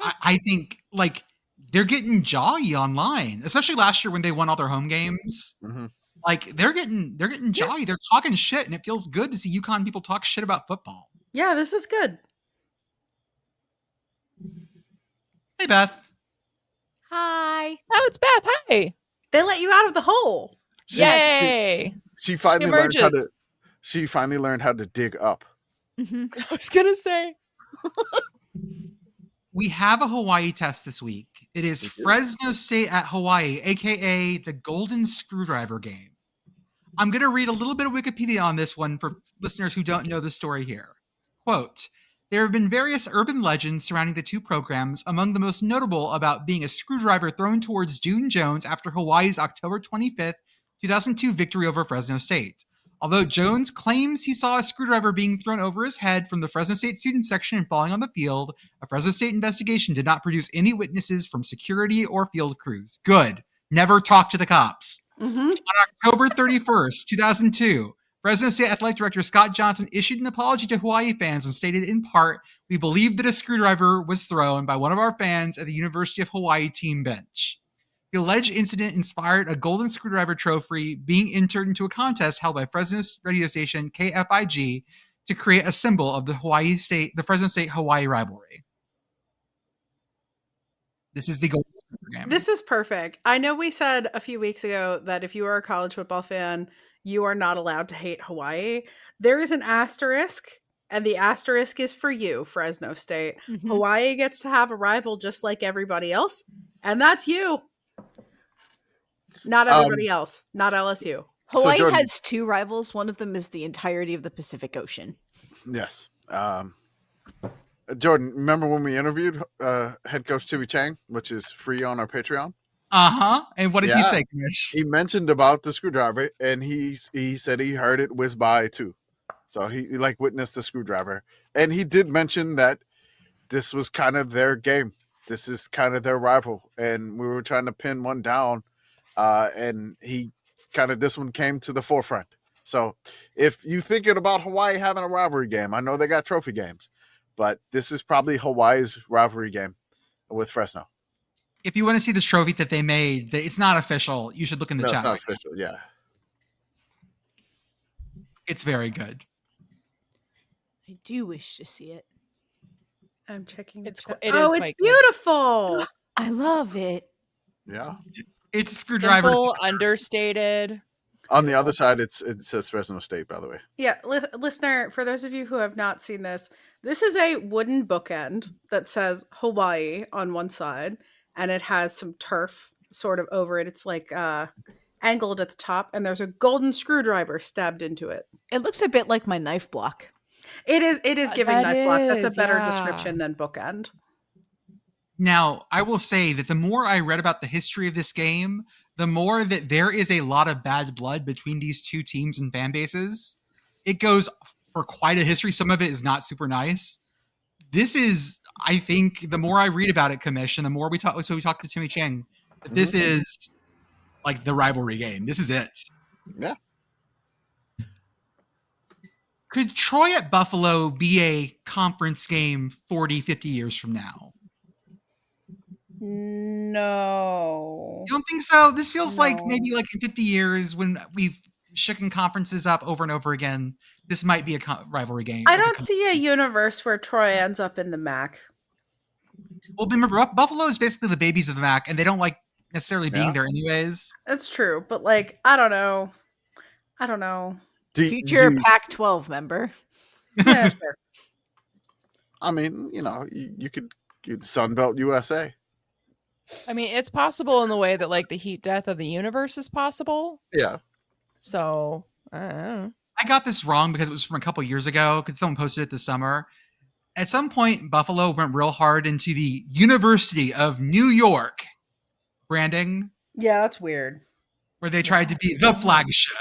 I think like they're getting jolly online, especially last year when they won all their home games. Mhm. Like they're getting jolly. They're talking shit, and it feels good to see UConn people talk shit about football. Yeah, this is good. Hey Beth. Hi. Oh, it's Beth. Hi. They let you out of the hole. Yay. She finally learned how to. Emerges. She finally learned how to dig up. Mm-hmm. I was going to say. We have a Hawaii test this week. It is We do. Fresno State at Hawaii, aka the Golden Screwdriver game. I'm going to read a little bit of Wikipedia on this one for listeners who don't know the story here. Quote, there have been various urban legends surrounding the two programs, among the most notable about being a screwdriver thrown towards June Jones after Hawaii's October 25th, 2002 victory over Fresno State. Although Jones claims he saw a screwdriver being thrown over his head from the Fresno State student section and falling on the field, a Fresno State investigation did not produce any witnesses from security or field crews. Good. Never talk to the cops. Mm-hmm. On October 31st, 2002, Fresno State Athletic Director Scott Johnson issued an apology to Hawaii fans and stated in part, we believe that a screwdriver was thrown by one of our fans at the University of Hawaii team bench. The alleged incident inspired a golden screwdriver trophy being entered into a contest held by Fresno radio station KFIG to create a symbol of the Fresno State Hawaii rivalry. This is the golden screwdriver. This is perfect. I know we said a few weeks ago that if you are a college football fan, you are not allowed to hate Hawaii. There is an asterisk, and the asterisk is for you, Fresno State. Mhm. Hawaii gets to have a rival just like everybody else, and that's you. Not everybody else. Not LSU. Hawaii Jordan- has two rivals. One of them is the entirety of the Pacific Ocean. Yes. Jordan, remember when we interviewed head coach Timmy Chang, which is free on our Patreon? Uh-huh. And what did he Yeah. say, Commish? He mentioned about the screwdriver, and he said he heard it whiz by too. So he like witnessed the screwdriver. And he did mention that this was kind of their game. This is kind of their rival. And we were trying to pin one down. And this one came to the forefront. So if you're thinking about Hawaii having a rivalry game, I know they got trophy games, but this is probably Hawaii's rivalry game with Fresno. If you want to see the trophy that they made, it's not official. You should look in the No, chat. it's not official. Yeah. It's very good. I do wish to see it. I'm checking. The It's chat. it is oh, it's quite good. beautiful. I love it. Yeah. It's a screwdriver. Simple, understated. On the other side, it says Fresno State, by the way. Yeah, listener, for those of you who have not seen this, this is a wooden bookend that says Hawaii on one side, and it has some turf sort of over it. It's like angled at the top, and there's a golden screwdriver stabbed into it. It looks a bit like my knife block. It is giving That knife block. That's a is, better yeah. description than bookend. Now, I will say that the more I read about the history of this game, the more that there is a lot of bad blood between these two teams and fan bases. It goes for quite a history. Some of it is not super nice. This is, I think, the more I read about it, Commish, and the more we talk to Timmy Chang, that this is like the rivalry game. This is it. Yeah. Could Troy at Buffalo be a conference game 40, 50 years from now? No. You don't think so? This feels like No. maybe like in 50 years when we've shooken conferences up over and over again, this might be a rivalry game. I don't see a universe where Troy ends up in the MAC. Well, remember, Buffalo is basically the babies of the MAC, and they don't like necessarily being Yeah. there anyways. That's true, but like, I don't know. Future Pac-12 member. Yeah, sure. I mean, you could Sunbelt USA. I mean, it's possible in the way that like the heat death of the universe is possible. Yeah. So I don't know. I got this wrong because it was from a couple years ago because someone posted it this summer. At some point, Buffalo went real hard into the University of New York branding, Yeah, that's weird. where they tried to be the flagship.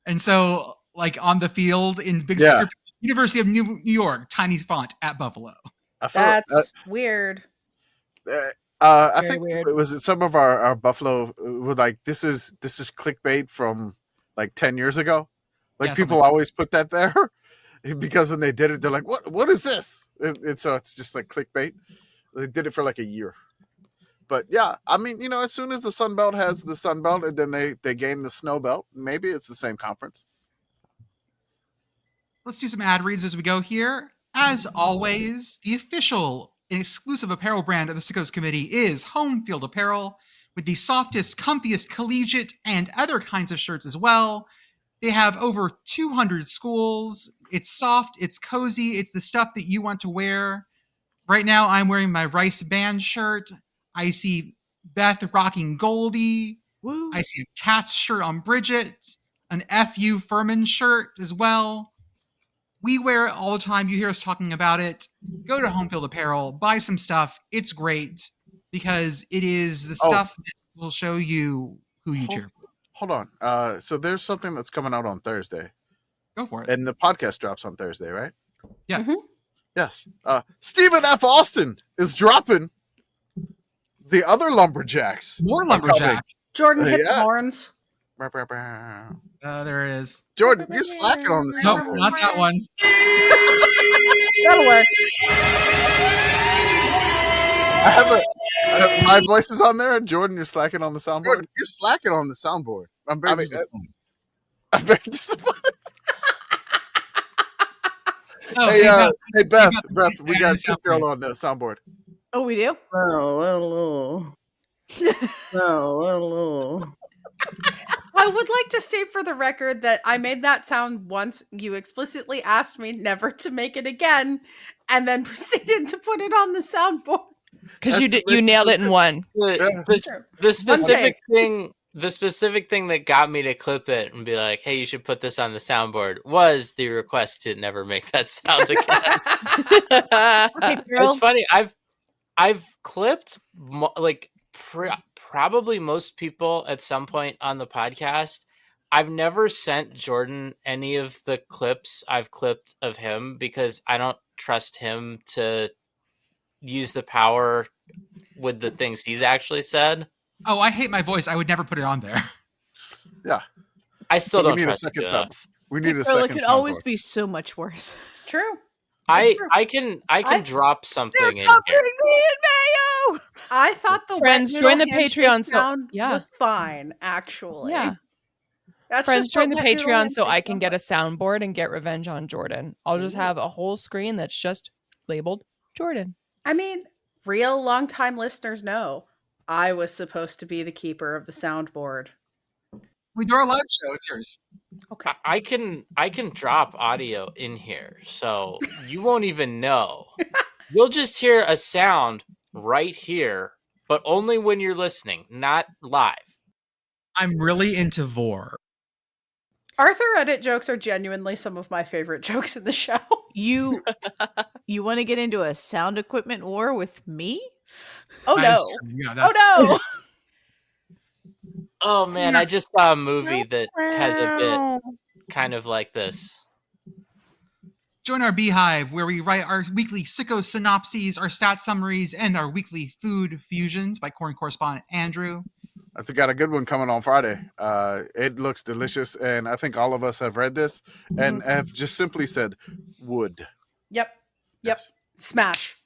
And so, like on the field in big Yeah. script, University of New York, tiny font at Buffalo. I feel, That's weird. I Very think weird. it was some of our Buffalo were like, this is clickbait from like 10 years ago. Like Yeah, something people like that. always put that there because when they did it, they're like, what is this? And so it's just like clickbait. They did it for like a year. But yeah, I mean, as soon as the Sun Belt has the Sun Belt and then they gain the Snow Belt, maybe it's the same conference. Let's do some ad reads as we go here. As always, the official and exclusive apparel brand of the Sickos Committee is Home Field Apparel, with the softest, comfiest collegiate and other kinds of shirts as well. They have over 200 schools. It's soft, it's cozy, it's the stuff that you want to wear. Right now, I'm wearing my Rice Band shirt. I see Beth rocking Goldie. Woo. I see a Cats shirt on Bridget. an FU Furman shirt as well. We wear it all the time. You hear us talking about it. Go to Home Field Apparel, buy some stuff. It's great because it is the stuff that will show you who you cheer for. Hold on. So there's something that's coming out on Thursday. Go for it. And the podcast drops on Thursday, right? Yes. Yes. Stephen F. Austin is dropping the other Lumberjacks. More Lumberjacks. Jordan hit the horns. There it is. Jordan, you're slacking on the Nope, soundboard. not that one. That'll work. I have my voice is on there, and Jordan, you're slacking on the soundboard. Jordan, you're slacking on the soundboard. I'm very disappointed. I'm very disappointed. Hey, Beth, we got Pitt Girl on the soundboard. Oh, we do? Oh. I would like to state for the record that I made that sound once. You explicitly asked me never to make it again, and then proceeded to put it on the soundboard. Because you nailed it in one. The specific thing that got me to clip it and be like, "Hey, you should put this on the soundboard," was the request to never make that sound again. Okay, girl. It's funny. I've clipped probably most people at some point on the podcast. I've never sent Jordan any of the clips I've clipped of him because I don't trust him to use the power with the things he's actually said. Oh, I hate my voice. I would never put it on there. Yeah. I still don't trust a second it sound. enough. We need a Girl, second it could soundboard. always be so much worse. It's true. I can drop something in here. Me in Mayo! I thought the Friends, wet join the noodle handshake Patreon sound yeah. was fine, actually. Yeah. That's Friends, just join what the wet noodle Patreon so handshake I can sound get a was. soundboard and get revenge on Jordan. I'll just have a whole screen that's just labeled Jordan. I mean, real long-time listeners know I was supposed to be the keeper of the soundboard. We do our live show. It's yours. Okay. I can drop audio in here, so you won't even know. You'll just hear a sound right here, but only when you're listening, not live. I'm really into Vor. Arthur Edit jokes are genuinely some of my favorite jokes in the show. You want to get into a sound equipment war with me? Oh That is no. true. Yeah, Oh that's- no. Oh man, I just saw a movie that has a bit kind of like this. Join our beehive where we write our weekly sicko synopses, our stat summaries, and our weekly food fusions by corn correspondent Andrew. I've got a good one coming on Friday. It looks delicious, and I think all of us have read this and have just simply said, wood. Yep. Yes. Smash.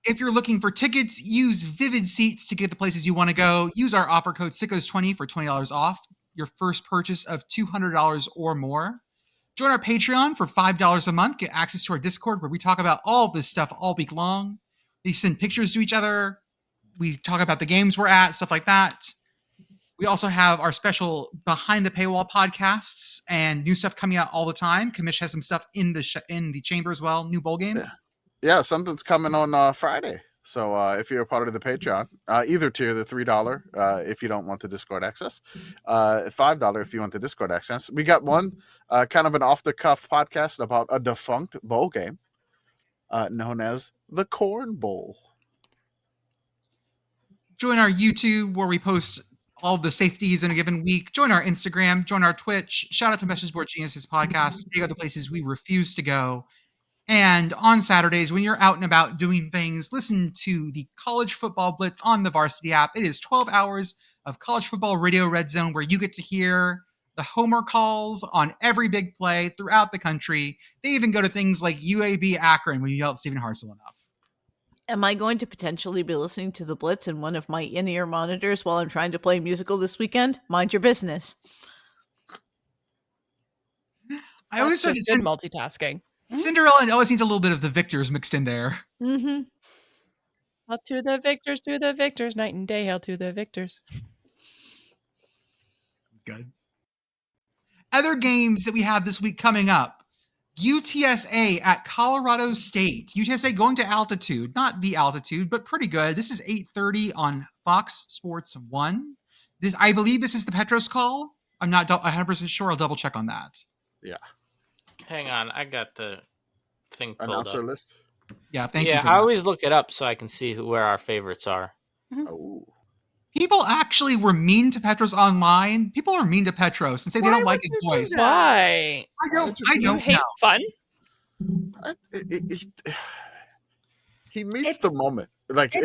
If you're looking for tickets, use Vivid Seats to get the places you want to go. Use our offer code SICKOS20 for $20 off your first purchase of $200 or more. Join our Patreon for $5 a month. Get access to our Discord where we talk about all this stuff all week long. We send pictures to each other. We talk about the games we're at, stuff like that. We also have our special behind the paywall podcasts and new stuff coming out all the time. Commish has some stuff in the chamber as well. New bowl games. Yeah, something's coming on Friday. So if you're a part of the Patreon, either tier, the $3 if you don't want the Discord access, $5 if you want the Discord access. We got one kind of an off-the-cuff podcast about a defunct bowl game known as the Corn Bowl. Join our YouTube where we post all the safeties in a given week. Join our Instagram. Join our Twitch. Shout out to Message Board Geniuses podcast. They go to places we refuse to go. And on Saturdays, when you're out and about doing things, listen to the College Football Blitz on the Varsity app. It is 12 hours of college football radio red zone where you get to hear the homer calls on every big play throughout the country. They even go to things like UAB Akron when you yell at Stephen Hartzell enough. Am I going to potentially be listening to the Blitz in one of my in-ear monitors while I'm trying to play a musical this weekend? Mind your business. I always said just good multitasking. Cinderella always needs a little bit of the victors mixed in there. Mm-hmm. Hail to the victors, night and day, hail to the victors. It's good. Other games that we have this week coming up. UTSA at Colorado State. UTSA going to altitude. Not the altitude, but pretty good. This is 8:30 on Fox Sports 1. I believe this is the Petros call. I'm not 100% sure. I'll double check on that. Yeah. Hang on, I got the thing pulled Announcer up. list. Yeah, thank you for I that. always look it up so I can see where our favorites are. Oh. People actually were mean to Petros online. People are mean to Petros and say they don't like his voice. Why? I don't You hate know. fun? He meets the moment. Like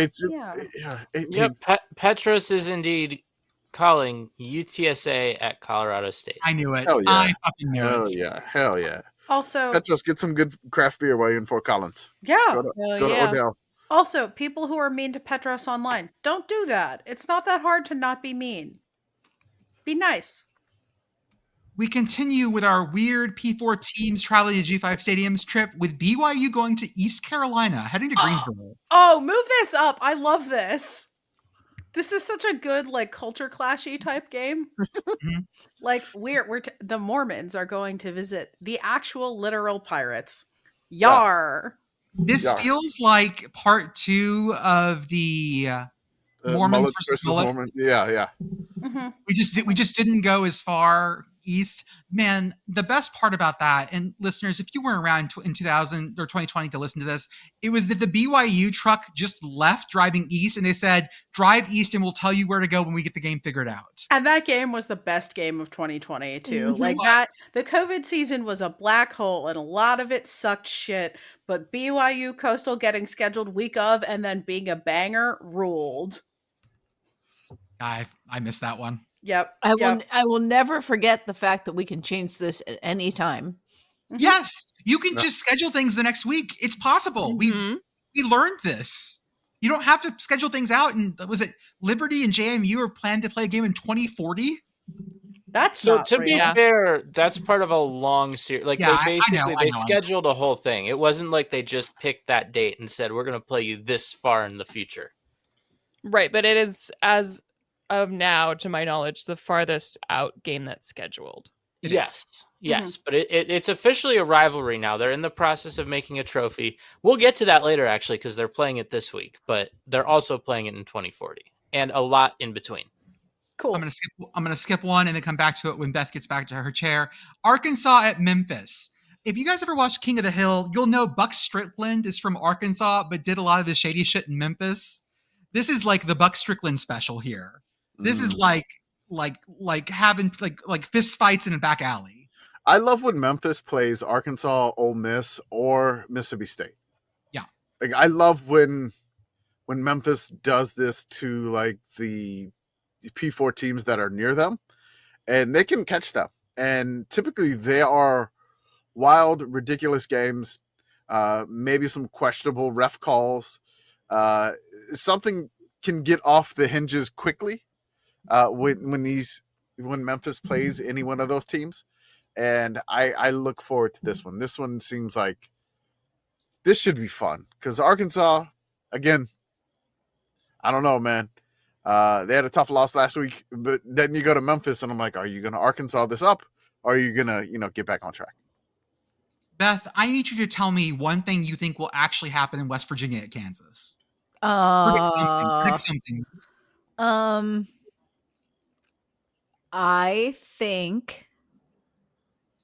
Petros is indeed calling UTSA at Colorado State. I knew it. Hell yeah. I fucking knew Hell it. yeah. Hell yeah. Also, Petros, get some good craft beer while you're in Fort Collins. yeah. Go to Odell. Also, people who are mean to Petros online, don't do that. It's not that hard to not be mean. Be nice. We continue with our weird P4 teams traveling to G5 Stadiums trip with BYU going to East Carolina, heading to Greensboro. Oh, move this up. I love this. This is such a good, like, culture clashy type game. Like, the Mormons are going to visit the actual literal pirates. Yar. This feels like part 2 of the Mormons versus Mullets. Yeah. Mm-hmm. We just didn't go as far east. Man, the best part about that, and listeners, if you weren't around in 2000 or 2020 to listen to this, it was that the BYU truck just left driving east, and they said, drive east and we'll tell you where to go when we get the game figured out. And that game was the best game of 2020 too. Like that, the COVID season was a black hole and a lot of it sucked shit, but BYU Coastal getting scheduled week of and then being a banger ruled. I missed that one. Yep. I will never forget the fact that we can change this at any time. Yes, you can just schedule things the next week. It's possible. Mm-hmm. We learned this. You don't have to schedule things out. And was it Liberty and JMU are planned to play a game in 2040? That's so. Not to real. be fair, that's part of a long series. Like they scheduled a whole thing. It wasn't like they just picked that date and said we're going to play you this far in the future. Right, but it is, as of now, to my knowledge, the farthest out game that's scheduled. Yes, but it's officially a rivalry now. They're in the process of making a trophy. We'll get to that later, actually, because they're playing it this week, but they're also playing it in 2040 and a lot in between. Cool. I'm gonna skip one and then come back to it when Beth gets back to her chair. Arkansas at Memphis. If you guys ever watched King of the Hill, you'll know Buck Strickland is from Arkansas, but did a lot of his shady shit in Memphis. This is like the Buck Strickland special here. This is like having like fist fights in a back alley. I love when Memphis plays Arkansas, Ole Miss, or Mississippi State. Yeah, like I love when Memphis does this to like the P4 teams that are near them, and they can catch them. And typically, they are wild, ridiculous games. Maybe some questionable ref calls. Something can get off the hinges quickly. When Memphis plays any one of those teams, and I look forward to this one. This one seems like this should be fun because Arkansas, again, I don't know, man. They had a tough loss last week, but then you go to Memphis, and I'm like, are you going to Arkansas this up, or are you going to get back on track? Beth, I need you to tell me one thing you think will actually happen in West Virginia at Kansas. Predict something. I think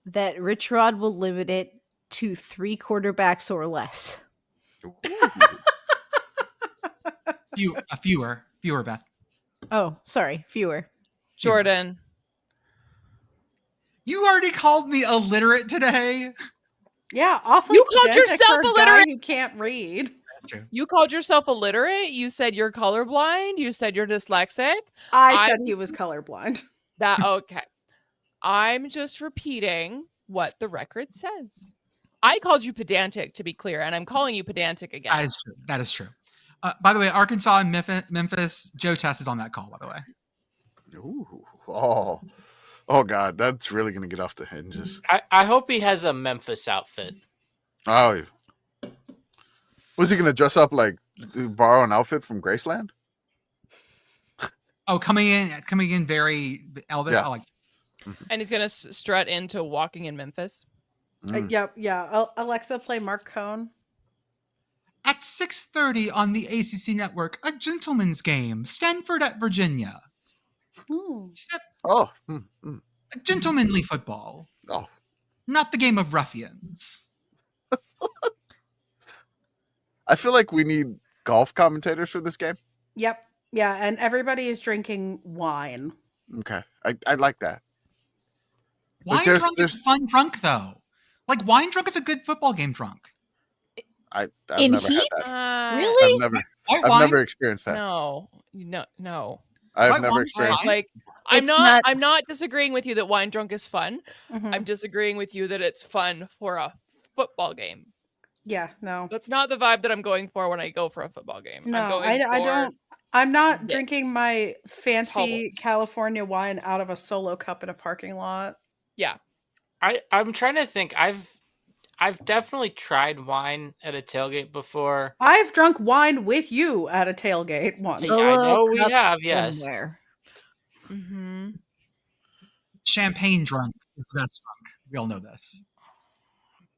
that Rich Rod will limit it to 3 quarterbacks or less. Fewer, Beth. Oh, sorry, fewer. Jordan. You already called me illiterate today. Yeah, awfully. You called yourself illiterate. You can't read. That's true. You called yourself illiterate. You said you're colorblind. You said you're dyslexic. I said he was colorblind. Okay. I'm just repeating what the record says. I called you pedantic, to be clear, and I'm calling you pedantic again. That is true. By the way, Arkansas and Memphis, Joe Tess is on that call, by the way. Ooh, oh God, that's really going to get off the hinges. I hope he has a Memphis outfit. Oh, was he going to dress up like borrow an outfit from Graceland? Oh, coming in very Elvis. Yeah. I like it. And he's going to strut into Walking in Memphis. Yep, yeah. Alexa, play Mark Cohn. At 6:30 on the ACC network, a gentleman's game, Stanford at Virginia. Gentlemanly football. Oh, Not the game of ruffians. I feel like we need golf commentators for this game. Yep. Yeah, and everybody is drinking wine. Okay, I like that. Wine drunk is fun drunk, though. Like, wine drunk is a good football game drunk. I've In never heat? had that. Really? White I've wine? never experienced that. No. I've White never wine- experienced it. Like, It's not- I'm not disagreeing with you that wine drunk is fun. Mhm. I'm disagreeing with you that it's fun for a football game. Yeah, no. That's not the vibe that I'm going for when I go for a football game. No, I'm going I for don't. I'm not this. drinking my fancy Tubbles. California wine out of a solo cup in a parking lot. Yeah. I'm trying to think. I've definitely tried wine at a tailgate before. I've drunk wine with you at a tailgate once. See, I know we Cups have, yes. somewhere. Mm-hmm. Champagne drunk is the best drunk. We all know this.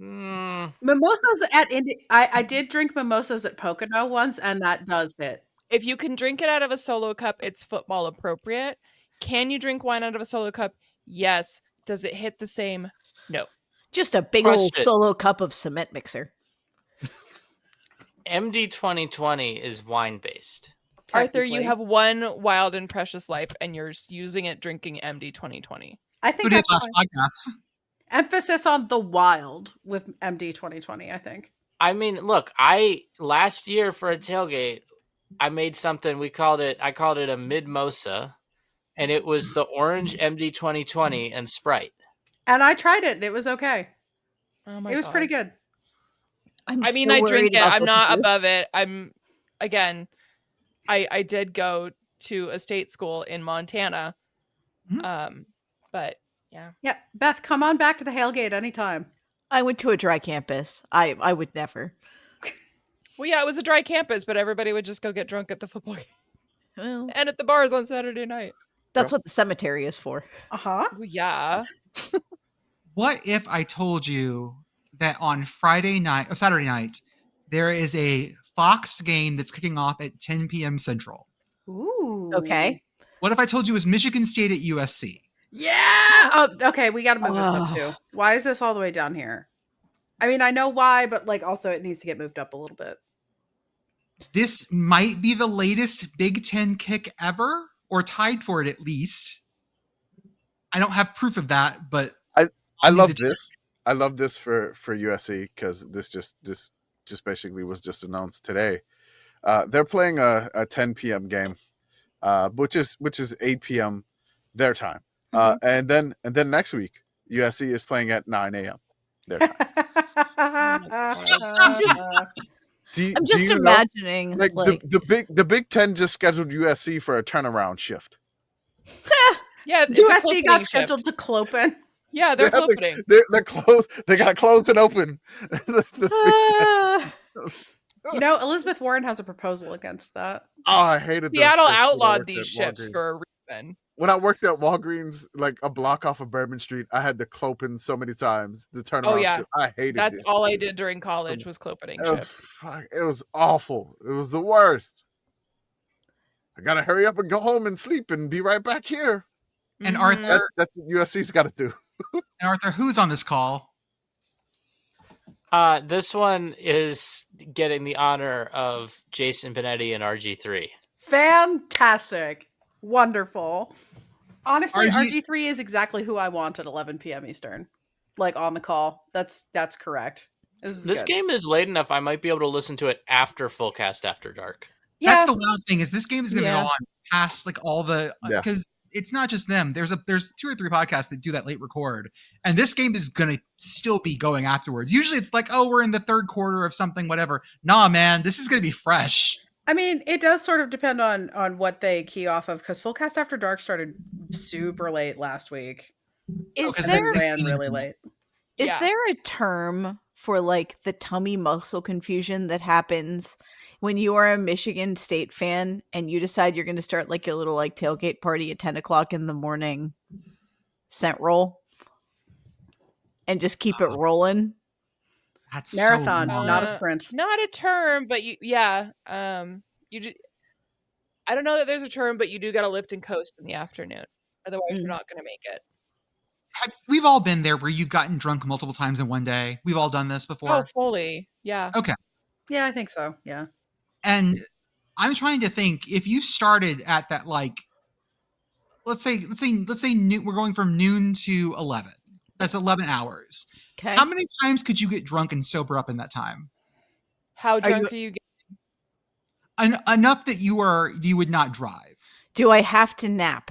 Mimosas at I did drink mimosas at Pocono once, and that does hit. If you can drink it out of a solo cup, it's football appropriate. Can you drink wine out of a solo cup? Yes. Does it hit the same? No. Just a big Crushed old it. solo cup of cement mixer. MD 2020 is wine based. Arthur, you technically. have one wild and precious life, and you're using it drinking MD 2020. I Who think did that's last fine. podcast? Emphasis on the wild with MD 2020, I think. I mean, look, last year for a tailgate, I made something I called it a mid-mosa, and it was the orange MD 2020 and Sprite. And I tried it. It was okay. Oh my It was God. pretty good. I mean, so I worried drink it. about I'm both not of you. above it. I did go to a state school in Montana. But yeah. Yeah, Beth, come on back to the Hailgate anytime. I went to a dry campus. I would never. Well, yeah, it was a dry campus, but everybody would just go get drunk at the football game Well, and at the bars on Saturday night. that's what the cemetery is for. Uh-huh. Well, yeah. What if I told you that on Saturday night, there is a Fox game that's kicking off at 10 p.m. Central? Ooh. Okay. What if I told you it was Michigan State at USC? Yeah. Oh, okay. We got to move this up too. Why is this all the way down here? I mean, I know why, but like also it needs to get moved up a little bit. This might be the latest Big Ten kick ever, or tied for it at least. I don't have proof of that, but I love this. I love this for USC because this just basically was just announced today. They're playing a 10 p.m. game, which is 8 p.m. their time, and then next week USC is playing at 9 a.m. their time. I'm just imagining like the Big Ten just scheduled USC for a turnaround shift. Yeah, it's a USC clopening got shift. scheduled to Clopen. Yeah, they're Yeah, opening. They're closed. They got closed and open. You know, Elizabeth Warren has a proposal against that. Oh, I hated those Seattle shifts when I outlawed worked these at shifts Walgreens. for a reason. When I worked at Walgreens, like a block off of Bourbon Street, I had to clopen so many times. The turnaround Oh, yeah. shift. I hated That's it. all I did during college was clopening shifts. It was awful. It was the worst. I gotta hurry up and go home and sleep and be right back here. And Mhm. Arthur, That's what USC's got to do. who's on this call? This one is getting the honor of Jason Benetti and RG3. Fantastic. Wonderful. Honestly, RG RG3 is exactly who I want at 11 p.m. Eastern. Like on the call. That's correct. This This game is late enough I might be able to listen to it after Fullcast After Dark. Yeah. That's the wild thing is this game is going to Yeah. go on past like all the Yeah. because it's not just them. There's 2 or 3 podcasts that do that late record, and this game is going to still be going afterwards. Usually, it's like, oh, we're in the third quarter of something, whatever. Nah, man, this is going to be fresh. I mean, it does sort of depend on what they key off of because Fullcast After Dark started super late last week. Is Because there they Ran really late. Is Yeah. there a term for like the tummy muscle confusion that happens when you are a Michigan State fan and you decide you're going to start like your little like tailgate party at 10 o'clock in the morning scent roll and just keep it rolling? That's Marathon, so not a Uh, sprint. Not a term, but you I don't know that there's a term, but you do got to lift and coast in the afternoon. Otherwise, you're not going to make it. We've all been there where you've gotten drunk multiple times in one day. We've all done this before. Oh, fully. Yeah. Okay. Yeah, I think so. Yeah. And I'm trying to think, if you started at that, like, let's say we're going from noon to 11. That's 11 hours. Okay. How many times could you get drunk and sober up in that time? How drunk are you getting? Enough that you would not drive. Do I have to nap?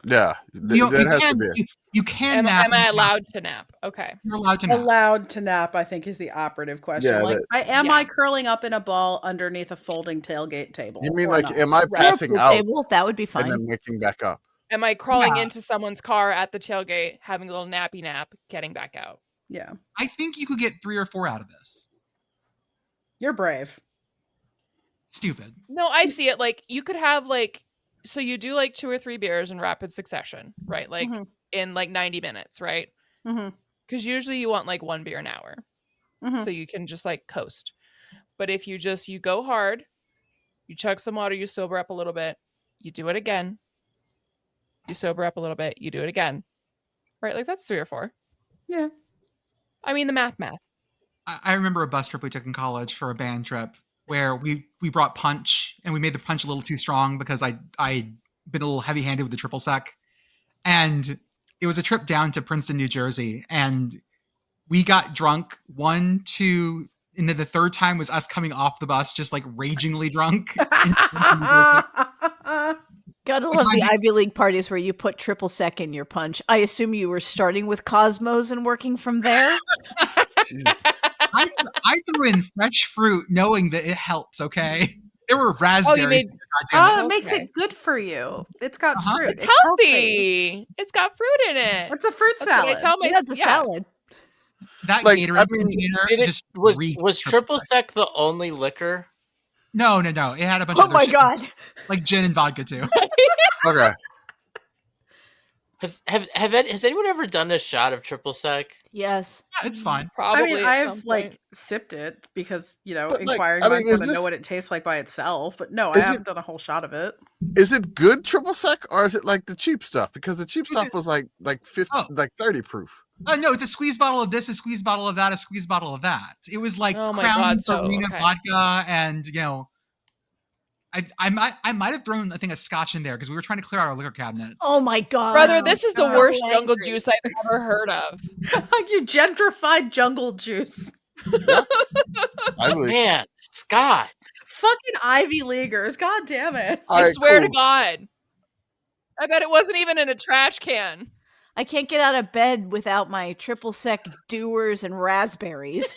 Yeah, that has to be. You can nap. Am I allowed to nap? Okay. You're allowed to nap. Allowed to nap, I think, is the operative question. Yeah, like, yeah. I curling up in a ball underneath a folding tailgate table? You mean or like, not? am I passing out Table? That would be fine. and then waking back up? Am I crawling Yeah. into someone's car at the tailgate, having a little nappy nap, getting back out? Yeah. I think you could get 3 or 4 out of this. You're brave. Stupid. No, I see it. Like, you could have, like, so you do, like, 2 or 3 beers in rapid succession, right? Like, Mhm. in, like, 90 minutes, right? Mm-hmm. Because usually you want, like, 1 beer an hour. Mhm. So you can just, like, coast. But if you go hard, you chug some water, you sober up a little bit, you do it again, you sober up a little bit, you do it again. Right? Like, that's 3 or 4. Yeah. I mean, the math. I remember a bus trip we took in college for a band trip where we brought punch, and we made the punch a little too strong because I'd been a little heavy-handed with the triple sec. And it was a trip down to Princeton, New Jersey, and we got drunk 1, 2, and then the third time was us coming off the bus just like ragingly drunk. Gotta love the Ivy League parties where you put triple sec in your punch. I assume you were starting with Cosmos and working from there. I threw in fresh fruit knowing that it helps, okay? There were raspberries. It makes it good for you. It's got fruit. It's healthy. It's got fruit in it. It's a fruit That's salad. what I tell my That's a salad. That Like, Gatorade I mean, container just was triple sec the only liquor? No. It had a bunch Oh of other my shit, god. like gin and vodka too. Okay. Has anyone ever done a shot of triple sec? Yes. Yeah, it's fine. Probably. I mean, at I've some like point. sipped it because, But, like, inquiring I mean, minds is want to know this- what it tastes like by itself. But no, I Is haven't done a whole shot of it. Is it good triple sec, or is it like the cheap stuff? Because the cheap Which stuff is- was like 50, Oh. like 30 proof. Oh no, it's a squeeze bottle of this, a squeeze bottle of that, a squeeze bottle of that. It was like Oh my Crown God, so, Serena okay. vodka, and I might have thrown a scotch in there because we were trying to clear out our liquor cabinet. Oh my god. Brother, this is the so worst jungle angry. juice I've ever heard of. You gentrified jungle juice. I believe. Man, Scott. Fucking Ivy Leaguers. God damn it. All I right, swear to cool. God. I bet it wasn't even in a trash can. I can't get out of bed without my triple sec dewars and raspberries.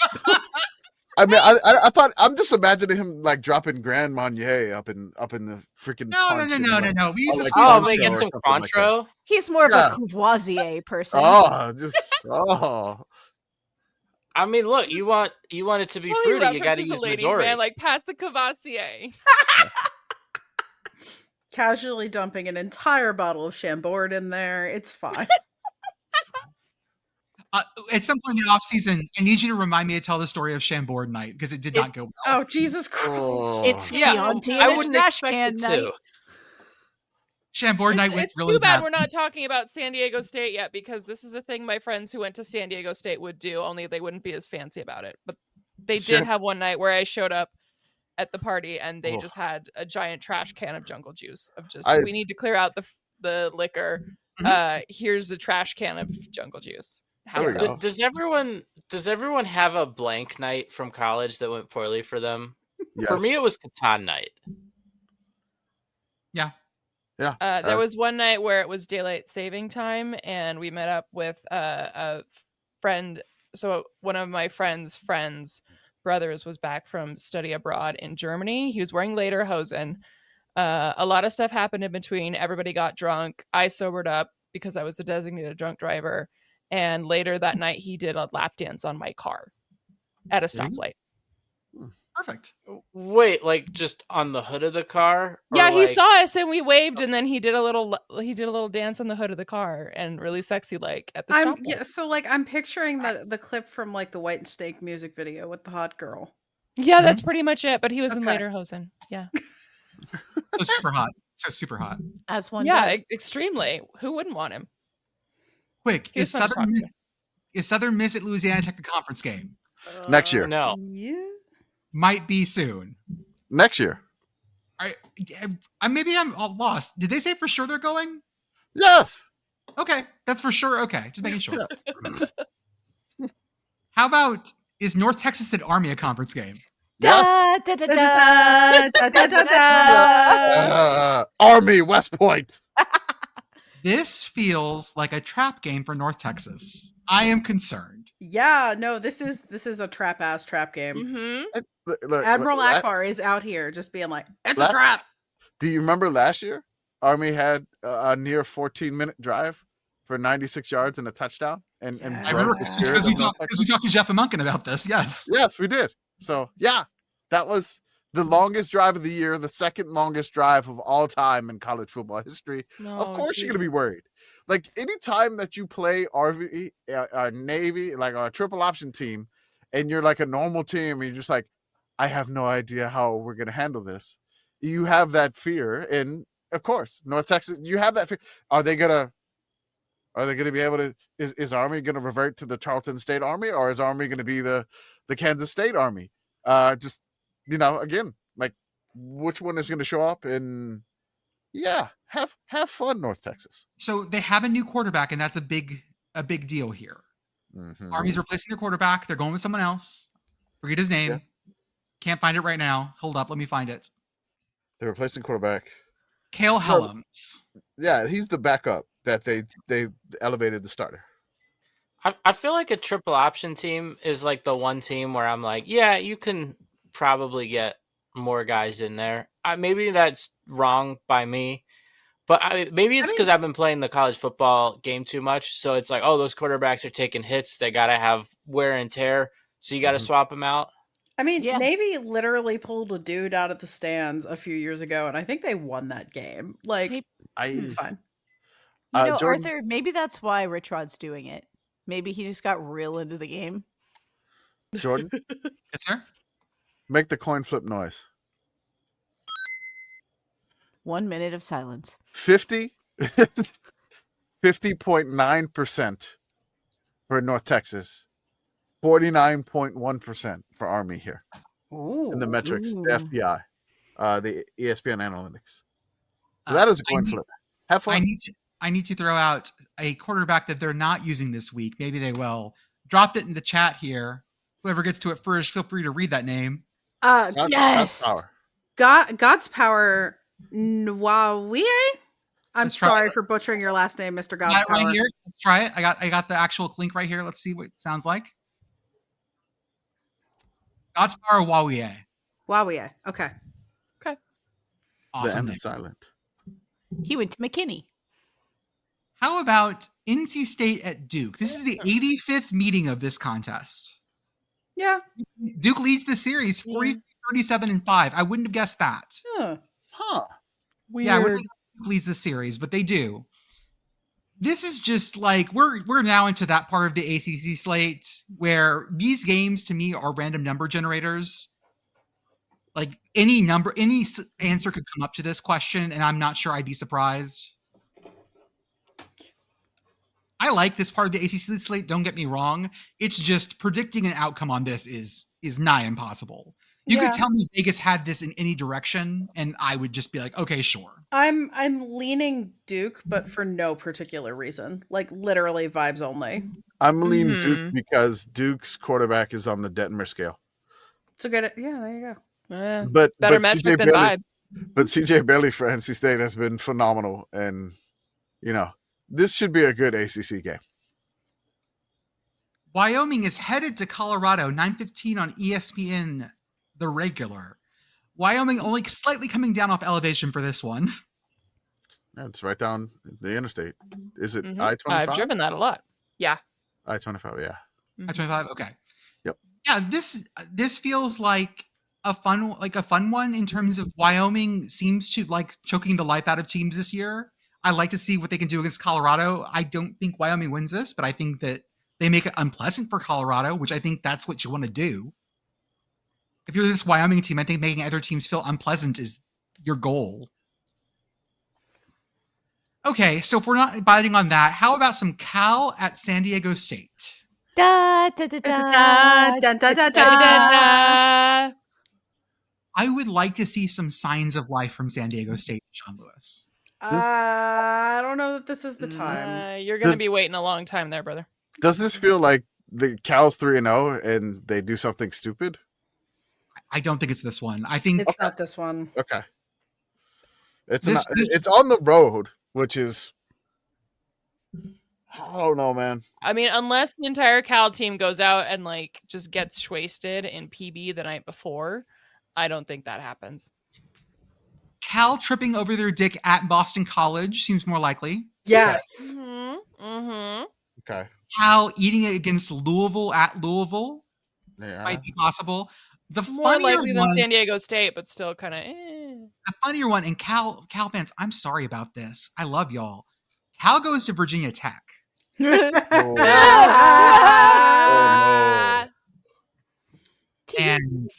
I mean, I thought, I'm just imagining him like dropping Grand Marnier up in the freaking. No. We used to like, squeeze Oh, Contro may get or some something like that. Contro. He's more of Yeah. a Courvoisier person. Oh. I mean, look, you want it to be Well, he fruity, you got to references use the ladies' Midori. man, like, pass the Cavassier. Casually dumping an entire bottle of Chambord in there. It's fine. At some point in the off season, I need you to remind me to tell the story of Chambord night because it did not go well. Oh, Jesus Christ. Oh. It's Yeah, Chianti I and a wouldn't trash expect can it night. to. Chambord night went It's really too bad bad. we're not talking about San Diego State yet, because this is a thing my friends who went to San Diego State would do, only they wouldn't be as fancy about it. But they did Sure. have one night where I showed up at the party and they Ugh. just had a giant trash can of jungle juice of just, I- we need to clear out the liquor. Here's the trash can of jungle juice. There we Have go. some. Does everyone have a blank night from college that went poorly for them? Yes. For me, it was Catan night. Yeah. There was one night where it was daylight saving time, and we met up with a friend. So one of my friend's brothers was back from study abroad in Germany. He was wearing lederhosen. A lot of stuff happened in between. Everybody got drunk. I sobered up because I was a designated drunk driver. And later that night, he did a lap dance on my car at a stoplight. Perfect. Wait, like just on the hood of the car? Or Yeah, he like- saw us and we waved, and then he did a little dance on the hood of the car and really sexy like at the stoplight. So like I'm picturing the clip from like the White Snake music video with the hot girl. Yeah, that's pretty much it. But he was in Okay. lederhosen. Yeah, So super hot. So super hot. As one yeah, does. extremely. Who wouldn't want him? Quick, He was is fun to talk Southern Miss at Louisiana Tech a conference game? Next year. No. Yeah. Might be soon. Next year. Maybe I'm all lost. Did they say for sure they're going? Yes. Okay, that's for sure. Okay, just making sure. Yeah. How about, is North Texas at Army a conference game? Yes. Da, da, da, da, da, da, da. Army, West Point. This feels like a trap game for North Texas. I am concerned. Yeah, no, this is a trap game. Mm-hmm. Look, Admiral Akbar is out here just being like, it's a La- trap. Do you remember last year? Army had a near 14-minute drive for 96 yards and a touchdown. And Yeah. I remember broke the spirit because of North Texas. we talked to Jeff Munkin about this. Yes. Yes, we did. So, yeah, that was the longest drive of the year, the second longest drive of all time in college football history. Of course you're going to be worried. Like, anytime that you play RV, Navy, like a triple option team, and you're like a normal team, and you're just like, I have no idea how we're going to handle this. You have that fear. And, of course, North Texas, you have that fear. Are they going to be able to, is Army going to revert to the Charleston State Army, or is Army going to be the Kansas State Army? Just, again, like, which one is going to show up? And yeah, have fun, North Texas. So they have a new quarterback, and that's a big deal here. Mm-hmm. Army's replacing their quarterback. They're going with someone else. Forget his name. Yeah. Can't find it right now. Hold up, let me find it. They're replacing quarterback. Cale Helms. Yeah, he's the backup that they elevated the starter. I feel like a triple option team is like the one team where I'm like, yeah, you can probably get more guys in there. Maybe that's wrong by me, but maybe it's because I've been playing the college football game too much. So it's like, oh, those quarterbacks are taking hits. They got to have wear and tear. So you got to swap them out. I mean, Yeah. Navy literally pulled a dude out of the stands a few years ago, and I think they won that game. Like, it's fine. Jordan, Arthur, maybe that's why Rich Rod's doing it. Maybe he just got real into the game. Jordan, Yes, sir. make the coin flip noise. 1 minute of silence. 50.9% for North Texas, 49.1% for Army here. Ooh. In the metrics, Ooh. the FPI, the ESPN analytics. So that is a coin flip. Have fun. I need to throw out a quarterback that they're not using this week. Maybe they will. Dropped it in the chat here. Whoever gets to it first, feel free to read that name. Yes. Power. God's Power Nwawie? I'm Let's try sorry it. for butchering your last name, Mr. God's Got it Power. right here. Let's try it. I got the actual link right here. Let's see what it sounds like. God's Power Wawie. Wawie. Okay. The Awesome. M name. is silent. He went to McKinney. How about NC State at Duke? This is the 85th meeting of this contest. Yeah. Duke leads the series 37-5. I wouldn't have guessed that. Huh. Weird. Yeah, I wouldn't have guessed Duke leads the series, but they do. This is just like we're now into that part of the ACC slate where these games to me are random number generators. Like any answer could come up to this question, and I'm not sure I'd be surprised. I like this part of the ACC slate. Don't get me wrong. It's just predicting an outcome on this is nigh impossible. You could tell me Vegas had this in any direction, and I would just be like, okay, sure. I'm leaning Duke, but for no particular reason. Like literally vibes only. I'm leaning Duke because Duke's quarterback is on the Detmer scale. It's a good. Yeah, there you go. But Better but metric CJ than Bailey, vibes. but CJ Bailey for NC State has been phenomenal, and this should be a good ACC game. Wyoming is headed to Colorado, 9:15 on ESPN, the regular. Wyoming only slightly coming down off elevation for this one. Yeah, it's right down the interstate. Is it Mhm. I-25? I've driven that a lot. Yeah. I-25, yeah. I-25, okay. Yep. Yeah, this feels like a fun one in terms of Wyoming seems to like choking the life out of teams this year. I like to see what they can do against Colorado. I don't think Wyoming wins this, but I think that they make it unpleasant for Colorado, which I think that's what you want to do. If you're this Wyoming team, I think making other teams feel unpleasant is your goal. Okay, so if we're not biting on that, how about some Cal at San Diego State? Da, da, da, Da, da, da, da, da, Da-da-da. I would like to see some signs of life from San Diego State, Sean Lewis. I don't know that this is the time. You're going to Does- be waiting a long time there, brother. Does this feel like the Cal's 3-0 and they do something stupid? I don't think it's this one. I think It's not this one. Okay. It's This- not, this- it's on the road, which is I don't know, man. I mean, unless the entire Cal team goes out and like just gets wasted in PB the night before, I don't think that happens. Cal tripping over their dick at Boston College seems more likely. Yes. Mm-hmm. Okay. Cal eating it against Louisville at Louisville Yeah. might be possible. The More funnier likely than one, San Diego State, but still kind of. the funnier one, and Cal fans, I'm sorry about this. I love y'all. Cal goes to Virginia Tech. Oh, And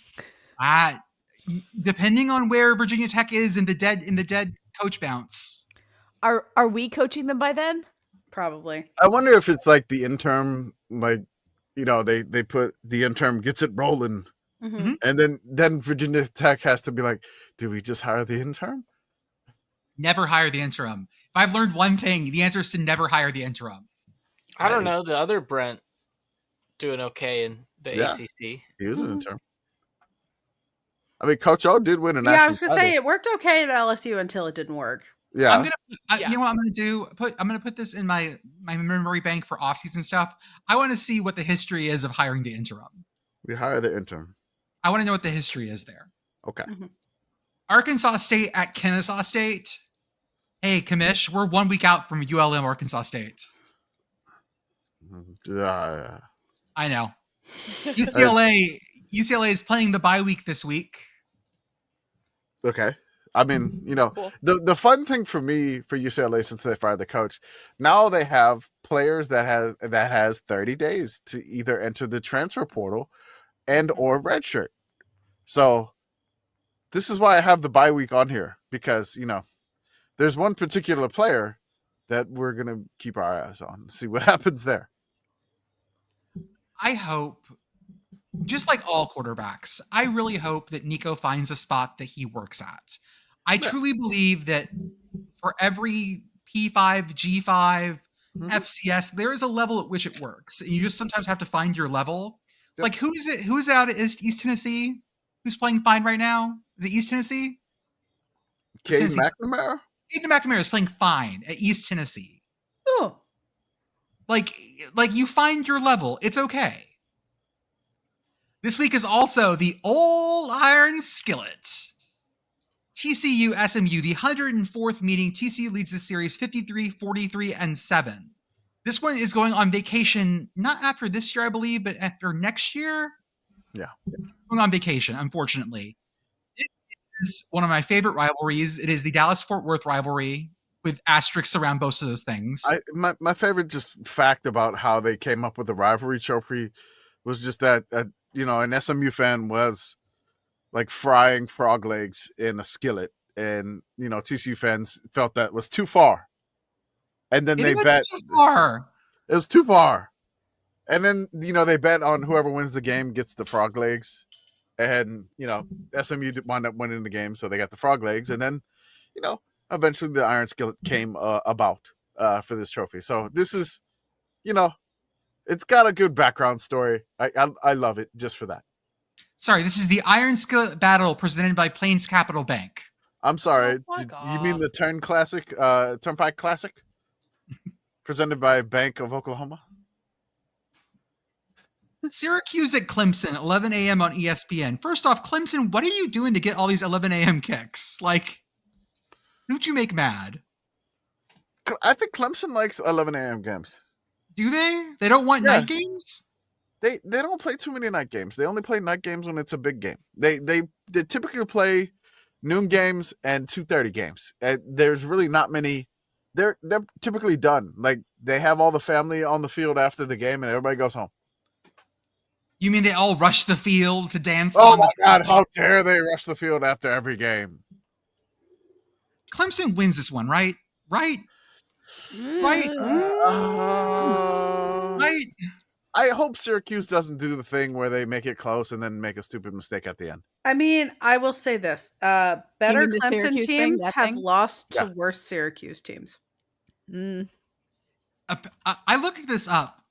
depending on where Virginia Tech is in the dead coach bounce. Are we coaching them by then? Probably. I wonder if it's like the interim, like, you know, they put the interim gets it rolling, Mhm. and then Virginia Tech has to be like, do we just hire the intern? Never hire the interim. If I've learned one thing, the answer is to never hire the interim. I don't know. The other Brent doing okay in the Yeah. ACC. He is an intern. I mean, Coach O did win a national Yeah, I was gonna say title. it worked okay at LSU until it didn't work. Yeah. I'm gonna, you know what I'm gonna do? I'm gonna put this in my memory bank for off-season stuff. I want to see what the history is of hiring the interim. We hire the intern. I want to know what the history is there. Okay. Arkansas State at Kennesaw State. Hey, Commish, we're 1 week out from ULM Arkansas State. I know. UCLA is playing the bye week this week. Okay. I mean, you know, Cool. the fun thing for me for UCLA, since they fired the coach, now they have players that has 30 days to either enter the transfer portal and or redshirt. So this is why I have the bye week on here, because, you know, there's one particular player that we're gonna keep our eyes on, see what happens there. I hope, just like all quarterbacks, I really hope that Nico finds a spot that he works at. I truly believe that for every P5, G5, FCS, there is a level at which it works. And you just sometimes have to find your level. Yep. Like, who's out at East Tennessee? Who's playing fine right now? Is it East Tennessee? Cade Tennessee's- McNamara? Aiden McNamara is playing fine at East Tennessee. Oh. Like you find your level. It's okay. This week is also the Old Iron Skillet. TCU SMU, the 104th meeting. TCU leads the series 53-43-7. This one is going on vacation, not after this year, I believe, but after next year. Yeah. Going on vacation, unfortunately. It is one of my favorite rivalries. It is the Dallas-Fort Worth rivalry with asterisks around both of those things. My favorite just fact about how they came up with the rivalry trophy was just that you know, an SMU fan was like frying frog legs in a skillet, and you know, TCU fans felt that was too far, and then they bet too far. it was too far, and then you know they bet on whoever wins the game gets the frog legs, and you know SMU wound up winning the game, so they got the frog legs, and then you know eventually the Iron Skillet came about for this trophy. So this is, you know, it's got a good background story. I love it just for that. Sorry, this is the Iron Skillet Battle presented by Plains Capital Bank. I'm sorry. Oh, fuck You mean off. the Turnpike Classic? Presented by Bank of Oklahoma? Syracuse at Clemson, 11 a.m. on ESPN. First off, Clemson, what are you doing to get all these 11 a.m. kicks? Like, who'd you make mad? I think Clemson likes 11 a.m. games. Do they? They don't want Yeah. night games? They don't play too many night games. They only play night games when it's a big game. They typically play noon games and 2:30 games. There's really not many. They're typically done. Like they have all the family on the field after the game and everybody goes home. You mean they all rush the field to dance? Oh on my the God! How dare they rush the field after every game? Clemson wins this one, right? Right? Right. Right. I hope Syracuse doesn't do the thing where they make it close and then make a stupid mistake at the end. I mean, I will say this: better mean the Clemson Syracuse thing, teams that have thing? lost to Yeah. worse Syracuse teams. I looked this up.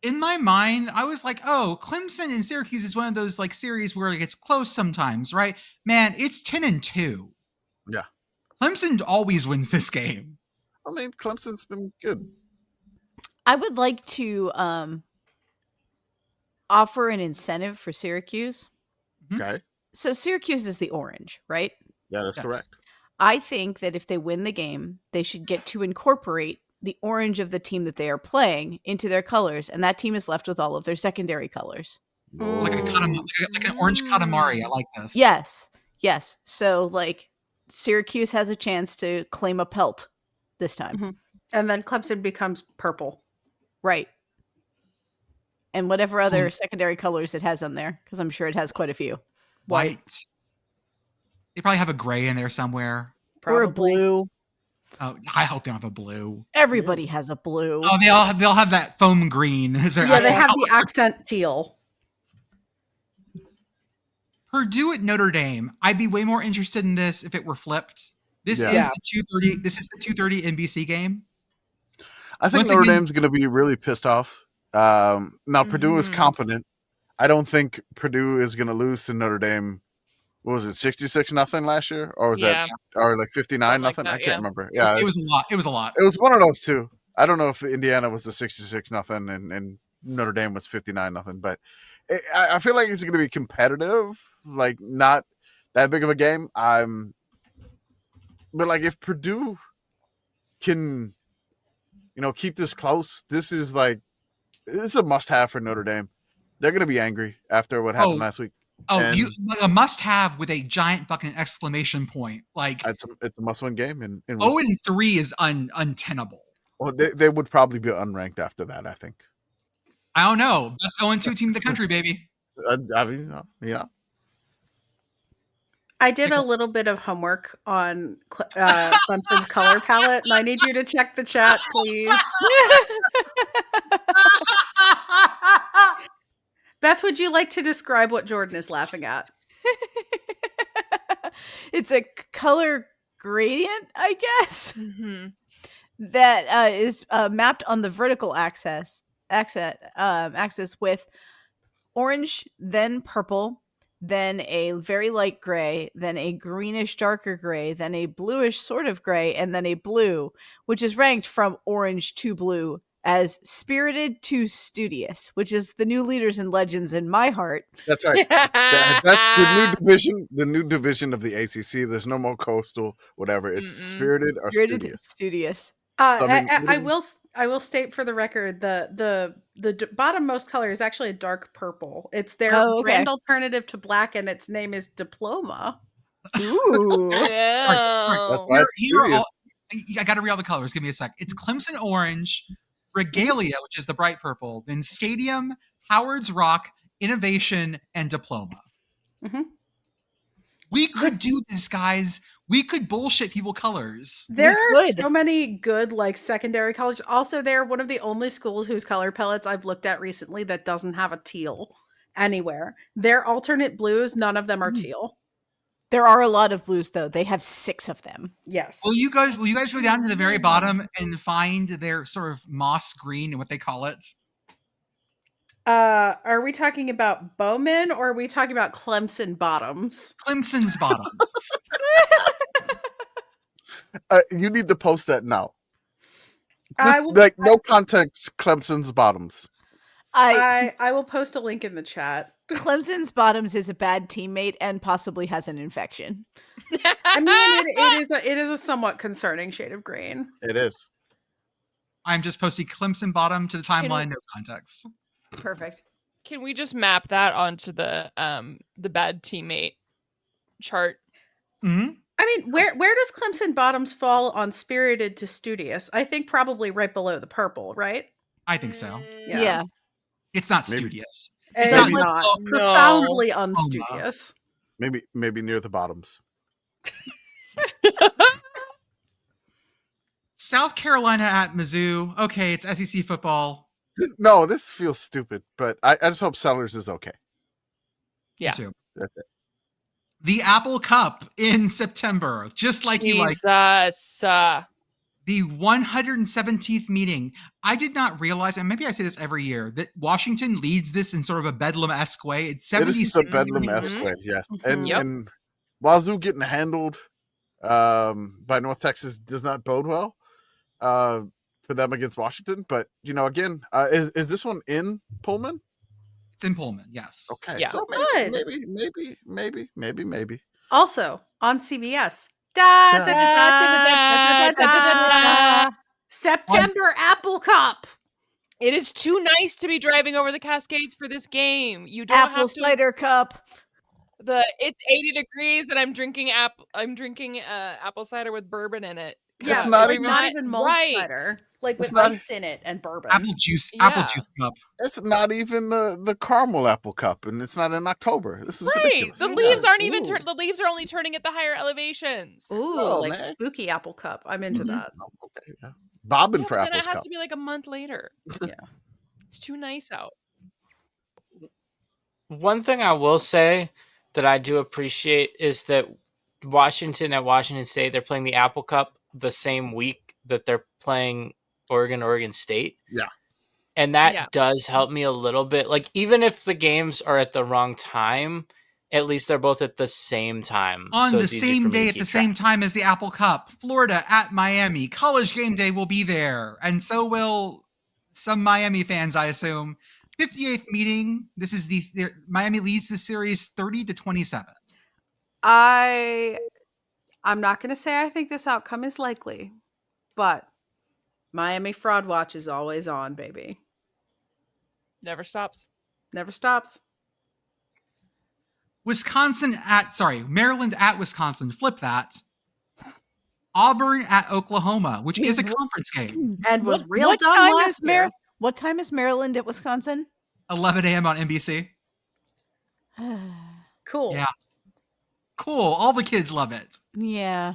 In my mind, I was like, "Oh, Clemson and Syracuse is one of those like series where it gets close sometimes, right?" Man, it's 10-2. Yeah. Clemson always wins this game. I mean, Clemson's been good. I would like to offer an incentive for Syracuse. Okay. So Syracuse is the orange, right? Yeah, that's Yes. correct. I think that if they win the game, they should get to incorporate the orange of the team that they are playing into their colors, and that team is left with all of their secondary colors. Like an orange Katamari. I like this. Yes. So, like, Syracuse has a chance to claim a pelt this time. And then Clemson becomes purple. Right. And whatever other secondary colors it has on there, because I'm sure it has quite a few. White. They probably have a gray in there somewhere. Or a Probably. blue. Oh, I hope they don't have a blue. Everybody has a blue. Oh, they'll have that foam green. Is there Yeah, they have the accent teal. Purdue at Notre Dame. I'd be way more interested in this if it were flipped. This Yeah. is the 2:30. This is the 2:30 NBC game. I think Once Notre again- Dame's going to be really pissed off. Now, Purdue is competent. I don't think Purdue is going to lose to Notre Dame. What was it, 66-0 last year? Or was Yeah. that, or like 59-0? Something like that, I can't yeah. remember. Yeah, It was a lot. It was a lot. it was one of those two. I don't know if Indiana was the 66-0 and Notre Dame was 59-0, but I feel like it's going to be competitive, like not that big of a game. But like if Purdue can, keep this close, this is a must-have for Notre Dame. They're going to be angry after what happened last week. Oh, And a must-have with a giant fucking exclamation point. Like it's a must-win game. And 0-3 is untenable. well, they would probably be unranked after that, I think. I don't know. Best 0-2 team in the country, baby. I mean, I did a little bit of homework on Clemson's color palette, and I need you to check the chat, please. Beth, would you like to describe what Jordan is laughing at? It's a color gradient, I guess, Mm-hmm. that is mapped on the vertical axis with orange, then purple, then a very light gray, then a greenish darker gray, then a bluish sort of gray, and then a blue, which is ranked from orange to blue as spirited to studious, which is the new leaders and legends in my heart. that's right. That's the new division. The new division of the ACC. There's no more coastal, whatever. It's spirited or Spirited studious. studious. I will state for the record the bottom most color is actually a dark purple. It's their brand alternative to black, and its name is Diploma. Ooh. That's why it's Here are studious. I got to read all the colors. Give me a sec. It's Clemson orange, Regalia, which is the bright purple, then Stadium, Howard's Rock, Innovation, and Diploma. Mhm. We could do this, guys. We could bullshit people colors. There are could. so many good secondary colors. Also, they're one of the only schools whose color palettes I've looked at recently that doesn't have a teal anywhere. Their alternate blues, none of them are teal. There are a lot of blues, though. They have 6 of them. Yes. Will you guys go down to the very bottom and find their sort of moss green and what they call it? Are we talking about Bowman or are we talking about Clemson bottoms? Clemson's bottoms. You need to post that now. I will, No context. Clemson's bottoms. I will post a link in the chat. Clemson's bottoms is a bad teammate and possibly has an infection. I mean, it is a somewhat concerning shade of green. It is. I'm just posting Clemson bottom to the timeline, no context. Perfect. Can we just map that onto the bad teammate chart? Mm-hmm. I mean, where does Clemson bottoms fall on spirited to studious? I think probably right below the purple, right? I think so. Yeah. It's not Maybe. studious. It's It's not not profoundly unstudious. Maybe near the bottoms. South Carolina at Mizzou. Okay, it's SEC football. This feels stupid, but I just hope Sellers is okay. Yeah. Me too. That's it. The Apple Cup in September, just like you like. Jesus. The 117th meeting. I did not realize, and maybe I say this every year, that Washington leads this in sort of a Bedlam-esque way. It's 76. It is a Bedlam-esque way, yes. And Yep. and Wazoo getting handled by North Texas does not bode well for them against Washington. But again, is this one in Pullman? It's in Pullman, yes. Okay, Yeah. so Good. maybe. Also on CBS. Da, da, da, da, da, da, da. September Apple Cup. It is too nice to be driving over the Cascades for this game. You don't Apple have to. cider cup. It's 80 degrees and I'm drinking apple cider with bourbon in it. Yeah, not like even- not even mulled right. cider, like It's with not- ice in it and bourbon. Apple juice Yeah. cup. It's not even the caramel apple cup, and it's not in October. This is Right. ridiculous. The leaves aren't even the leaves are only turning at the higher elevations. Ooh, Oh, like man. spooky apple cup. I'm into that. Okay, yeah. Bobbing Yeah, for but then apples it has cup. to be like a month later. Yeah. It's too nice out. One thing I will say that I do appreciate is that Washington State, they're playing the Apple Cup the same week that they're playing Oregon State. Yeah. And that Yeah. does help me a little bit. Like, even if the games are at the wrong time, at least they're both at the same time. On So the it's easy for same me to day, at keep the same track. time as the Apple Cup, Florida at Miami. College game day will be there. And so will some Miami fans, I assume. 58th meeting. This is Miami leads the series 30-27. I'm not going to say I think this outcome is likely, but Miami fraud watch is always on, baby. Never stops. Never stops. Maryland at Wisconsin. Flip that. Auburn at Oklahoma, which is a conference game. And was What- real what dumb time last is year. What time is Maryland at Wisconsin? 11 a.m. on NBC. Cool. Yeah. Cool. All the kids love it. Yeah.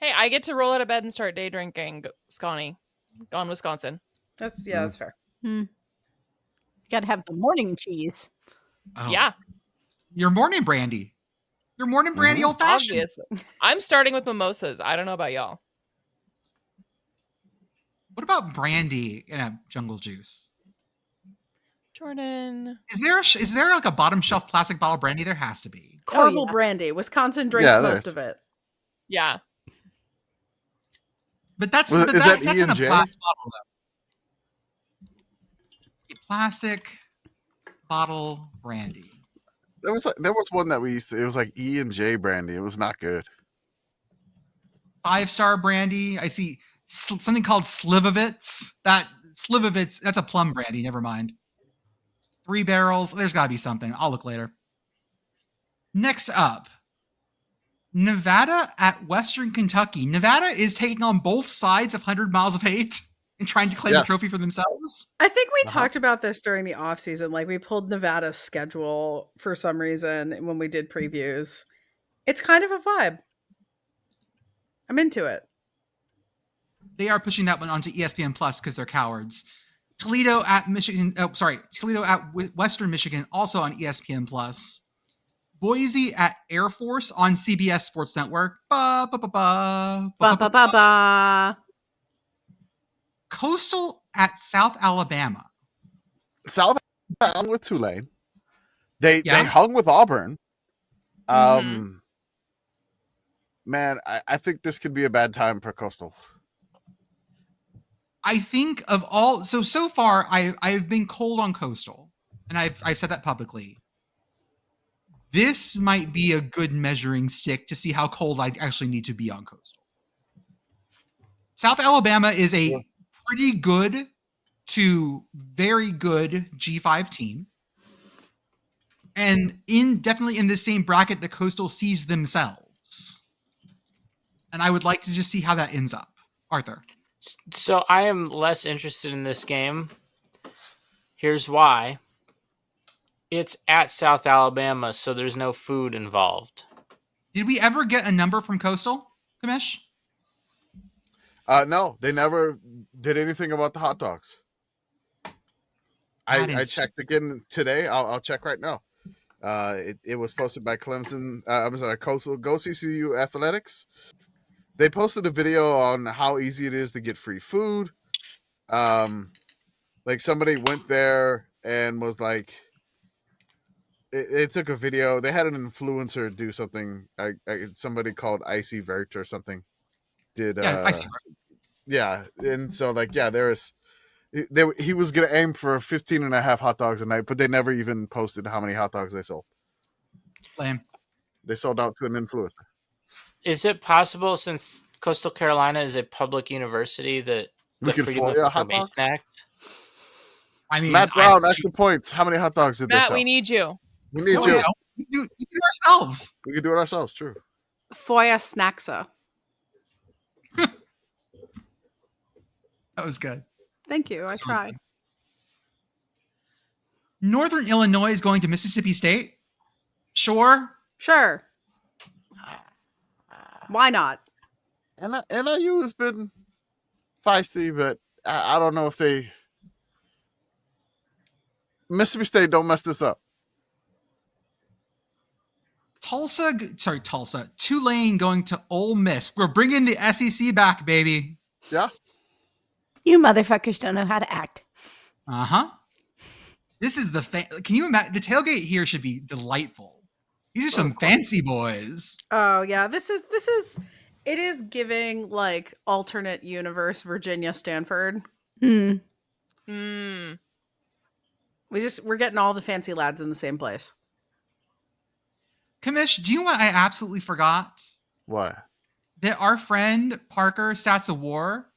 Hey, I get to roll out of bed and start day drinking Scotty. Gone Wisconsin. That's fair. You gotta have the morning cheese. Oh. Yeah, Your morning brandy. Your morning brandy old fashioned. obviously. I'm starting with mimosas. I don't know about y'all. What about brandy in a jungle juice? Jordan. Is there like a bottom shelf plastic bottle of brandy? There has to be. Caramel yeah. brandy. Wisconsin drinks Yeah, most there's- of it. Yeah. But that's Is that that's in a E&J? plastic bottle though. A plastic bottle brandy. There was one that we used to. It was like E&J brandy. It was not good. 5-star brandy. I see something called Slivovitz. That's a plum brandy. Never mind. 3 barrels. There's got to be something. I'll look later. Next up, Nevada at Western Kentucky. Nevada is taking on both sides of 100 Miles of Hate and trying to claim the Yes. trophy for themselves. I think we Uh-huh. talked about this during the off season. Like we pulled Nevada's schedule for some reason when we did previews. It's kind of a vibe. I'm into it. They are pushing that one onto ESPN Plus because they're cowards. Toledo at Western Michigan, also on ESPN Plus. Boise at Air Force on CBS Sports Network. Ba ba ba ba. Coastal at South Alabama. South hung with Tulane. They Yeah. hung with Auburn. Mhm. Man, I think this could be a bad time for Coastal. I think of all so far I've been cold on Coastal, and I've said that publicly. This might be a good measuring stick to see how cold I actually need to be on Coastal. South Alabama is a pretty good to very good G5 team, and definitely in the same bracket that Coastal sees themselves. And I would like to just see how that ends up. Arthur. So I am less interested in this game. Here's why. It's at South Alabama, so there's no food involved. Did we ever get a number from Coastal, Commish? No, they never did anything about the hot dogs. I checked again today. I'll check right now. It was posted by Clemson. I'm sorry, Coastal Go CCU Athletics. They posted a video on how easy it is to get free food. Like somebody went there and was like, it took a video. They had an influencer do something. Somebody called Icy Vert or something. Yeah, and so he was gonna aim for 15.5 hot dogs a night, but they never even posted how many hot dogs they sold. Lame. They sold out to an influencer. Is it possible, since Coastal Carolina is a public university, that We the could Freedom of hot Information dogs? Act? I mean, Matt Brown, extra points. How many hot dogs did they Matt, sell? we need you. We need no, you. we don't. We do it ourselves. We can do it ourselves. True. Foya Snacksa. That was good. Thank you. I tried. Northern Illinois is going to Mississippi State. Sure. Why not? NIU has been feisty, but I don't know if they. Mississippi State, don't mess this up. Tulane going to Ole Miss. We're bringing the SEC back, baby. Yeah. You motherfuckers don't know how to act. Uh-huh. This is can you imagine? The tailgate here should be delightful. These are some fancy boys. Oh yeah, it is giving like alternate universe Virginia Stanford. Hmm. We're getting all the fancy lads in the same place. Commish, do you know what I absolutely forgot? What? That our friend Parker Stats of War,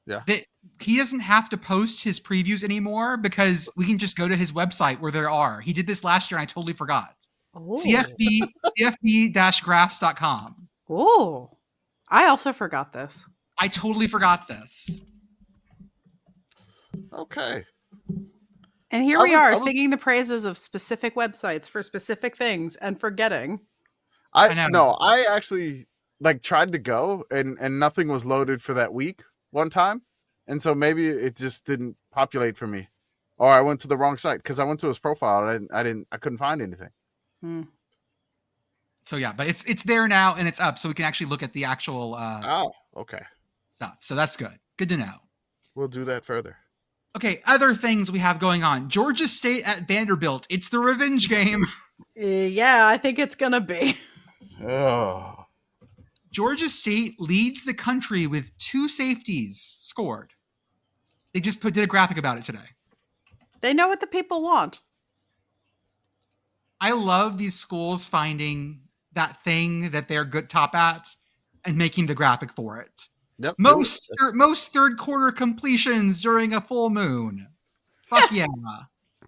that he doesn't have to post his previews anymore because we can just go to his website where there are. He did this last year and I totally forgot. CFB-graphs.com. Oh, I also forgot this. I totally forgot this. Okay. And here we are singing the praises of specific websites for specific things and forgetting. I actually tried to go and nothing was loaded for that week one time. And so maybe it just didn't populate for me. Or I went to the wrong site because I went to his profile and I couldn't find anything. So yeah, but it's there now and it's up, so we can actually look at the actual okay. stuff. So that's good. Good to know. We'll do that further. Okay, other things we have going on. Georgia State at Vanderbilt. It's the revenge game. Yeah, I think it's gonna be. Oh. Georgia State leads the country with 2 safeties scored. They just did a graphic about it today. They know what the people want. I love these schools finding that thing that they're good top at and making the graphic for it. Yep. Most third quarter completions during a full moon. Fuck yeah.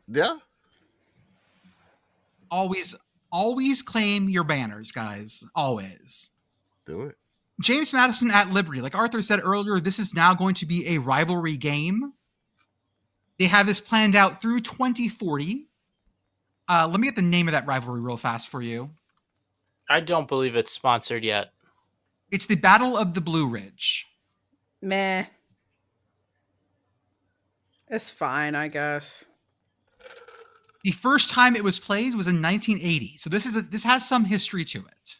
Yeah. Always claim your banners, guys. Always. Do it. James Madison at Liberty. Like Arthur said earlier, this is now going to be a rivalry game. They have this planned out through 2040. Let me get the name of that rivalry real fast for you. I don't believe it's sponsored yet. It's the Battle of the Blue Ridge. Meh. It's fine, I guess. The first time it was played was in 1980. So this has some history to it.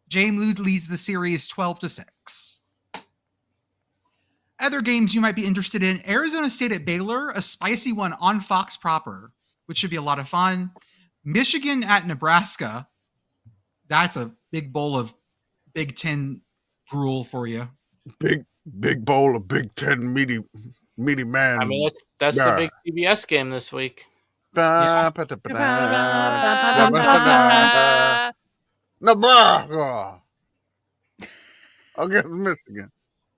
James leads the series 12-6. Other games you might be interested in. Arizona State at Baylor, a spicy one on Fox proper, which should be a lot of fun. Michigan at Nebraska. That's a big bowl of Big Ten gruel for you. Big bowl of Big Ten meaty man. I mean, that's the big CBS game this week. Nebraska. Against Michigan.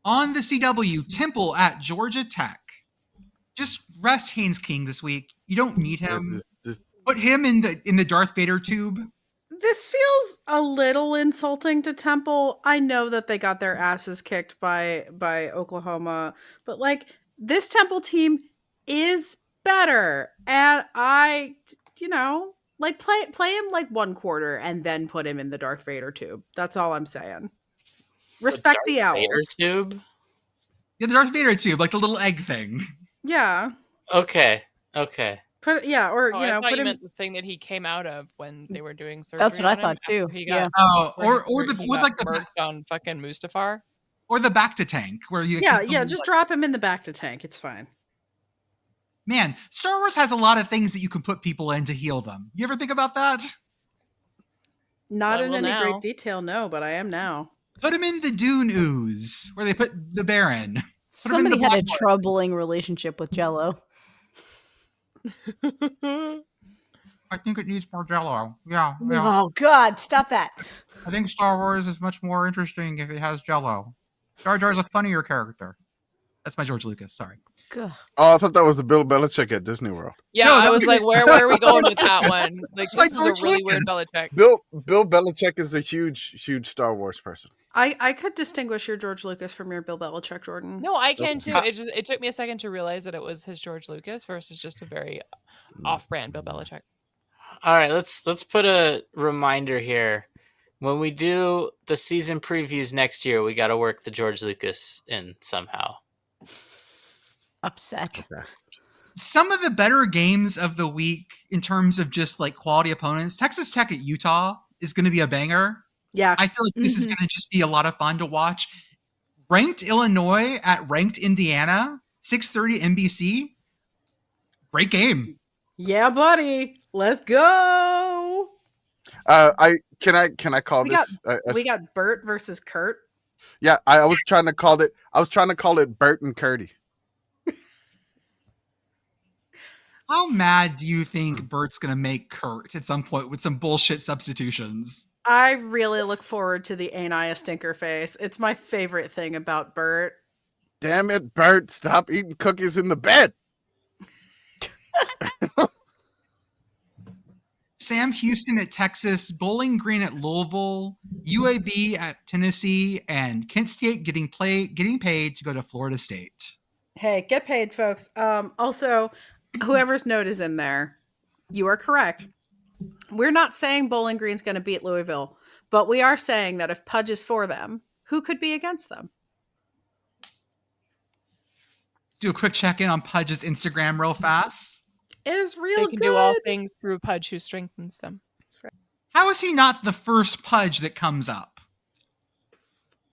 On the CW, Temple at Georgia Tech. Just rest Haynes King this week. You don't need him. Just put him in the Darth Vader tube. This feels a little insulting to Temple. I know that they got their asses kicked by Oklahoma, but this Temple team is better. And I, play him one quarter and then put him in the Darth Vader tube. That's all I'm saying. Respect the owl. Vader tube? Yeah, the Darth Vader tube, like the little egg thing. Yeah. Okay. Or I put thought you him. meant the thing that he came out of when they were doing surgery. That's what I on him thought after too. He Yeah. got, Oh, where he got like the murked on fucking Mustafar. or the back to tank where you Just drop him in the back to tank. It's fine. Man, Star Wars has a lot of things that you can put people in to heal them. You ever think about that? Not in Well, any now. great detail, no, but I am now. Put him in the Dune ooze where they put the Baron. Put him in Somebody the had a Black troubling relationship with Jello. I think it needs more Jello. Yeah. Oh God, stop that. I think Star Wars is much more interesting if it has Jello. Jar Jar's a funnier character. That's my George Lucas. Sorry. God. Oh, I thought that was the Bill Belichick at Disney World. Yeah, No, I that was was- like, where are we going with that one? Like, That's my this is a George really weird Lucas. Belichick. Bill Belichick is a huge Star Wars person. I could distinguish your George Lucas from your Bill Belichick, Jordan. No, I can too. Okay. It took me a second to realize that it was his George Lucas versus just a very off-brand Bill Belichick. All right, let's put a reminder here. When we do the season previews next year, we got to work the George Lucas in somehow. Upset. Some of the better games of the week in terms of just like quality opponents, Texas Tech at Utah is going to be a banger. Yeah. I feel like this is going to just be a lot of fun to watch. Ranked Illinois at ranked Indiana, 6:30 NBC. Great game. Yeah, buddy. Let's go. Can I call We this? We got Bert versus Kurt. Yeah, I was trying to call it. I was trying to call it Bert and Curty. How mad do you think Bert's going to make Kurt at some point with some bullshit substitutions? I really look forward to the Ain't I a Stinker face. It's my favorite thing about Bert. Damn it, Bert! Stop eating cookies in the bed. Sam Houston at Texas, Bowling Green at Louisville, UAB at Tennessee, and Kent State getting paid to go to Florida State. Hey, get paid, folks. Also, whoever's note is in there, you are correct. We're not saying Bowling Green's going to beat Louisville, but we are saying that if Pudge is for them, who could be against them? Let's do a quick check-in on Pudge's Instagram real fast. It is real They good. can do all things through Pudge, who strengthens them. How is he not the first Pudge that comes up?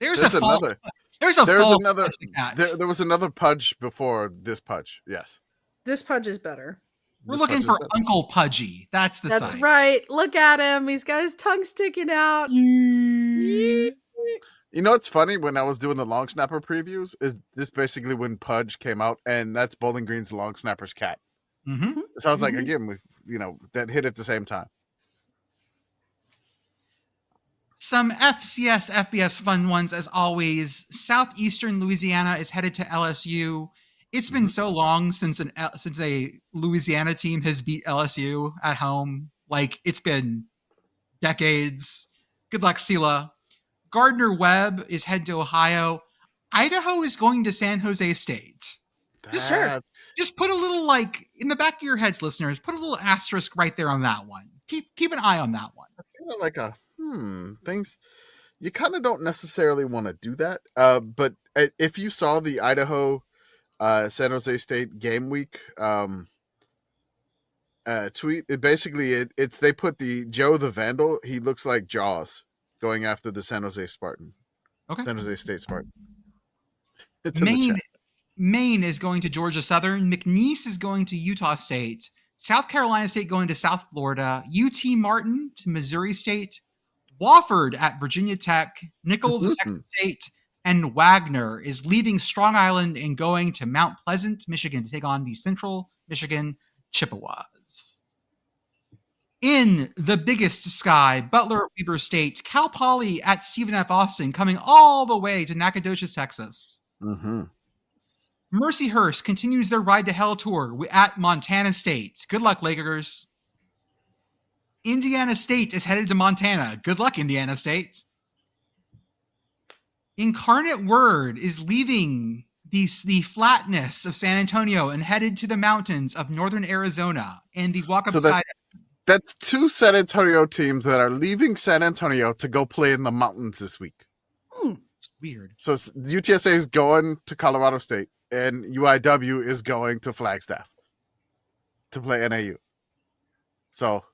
There's a false another. There's a There's false another. Pudge to catch. There was another Pudge before this Pudge. Yes. This Pudge is better. We're This looking Pudge is for better. Uncle Pudgy. That's the That's site. right. Look at him. He's got his tongue sticking out. You know what's funny? When I was doing the long snapper previews, is this basically when Pudge came out, and that's Bowling Green's long snapper's cat. Mm-hmm. So I was like, again, that hit at the same time. Some FCS, FBS fun ones as always. Southeastern Louisiana is headed to LSU. It's been so long since a Louisiana team has beat LSU at home. Like, it's been decades. Good luck, Sela. Gardner Webb is headed to Ohio. Idaho is going to San Jose State. That's- Just put a little, like, in the back of your heads, listeners, put a little asterisk right there on that one. Keep an eye on that one. Kind of like things you kind of don't necessarily want to do that. But if you saw the Idaho San Jose State game week tweet, it's they put the Joe the Vandal. He looks like Jaws going after the San Jose Spartan. Okay. San Jose State Spartan. It's in the chat. Maine is going to Georgia Southern. McNeese is going to Utah State. South Carolina State going to South Florida. UT Martin to Missouri State. Wofford at Virginia Tech. Nichols at Texas State. And Wagner is leaving Strong Island and going to Mount Pleasant, Michigan to take on the Central Michigan Chippewas. In the biggest sky, Butler at Weber State. Cal Poly at Stephen F. Austin coming all the way to Nacogdoches, Texas. Mm-hmm. Mercyhurst continues their Ride to Hell tour at Montana State. Good luck, Lakers. Indiana State is headed to Montana. Good luck, Indiana State. Incarnate Word is leaving the flatness of San Antonio and headed to the mountains of northern Arizona and the Walk Up Sky. That's two San Antonio teams that are leaving San Antonio to go play in the mountains this week. It's It's weird. So UTSA is going to Colorado State, and UIW is going to Flagstaff to play NAU. So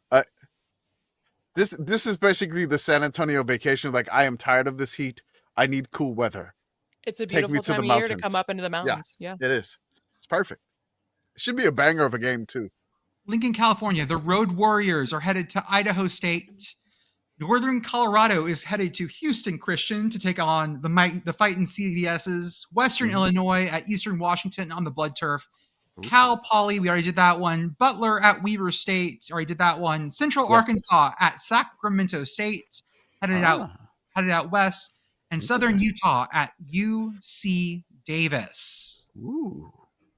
this is basically the San Antonio vacation. Like, I am tired of this heat. I need cool weather. It's a Take me beautiful to the time of year to mountains. come up into the mountains. Yeah. It is. It's perfect. It should be a banger of a game too. Lincoln, California, the Road Warriors are headed to Idaho State. Northern Colorado is headed to Houston Christian to take on the Fightin' CBS's. Western Illinois at Eastern Washington on the Blood Turf. Cal Poly, we already did that one. Butler at Weber State, already did that one. Central Arkansas at Sacramento State, headed out west. And Southern Utah at UC Davis. Ooh.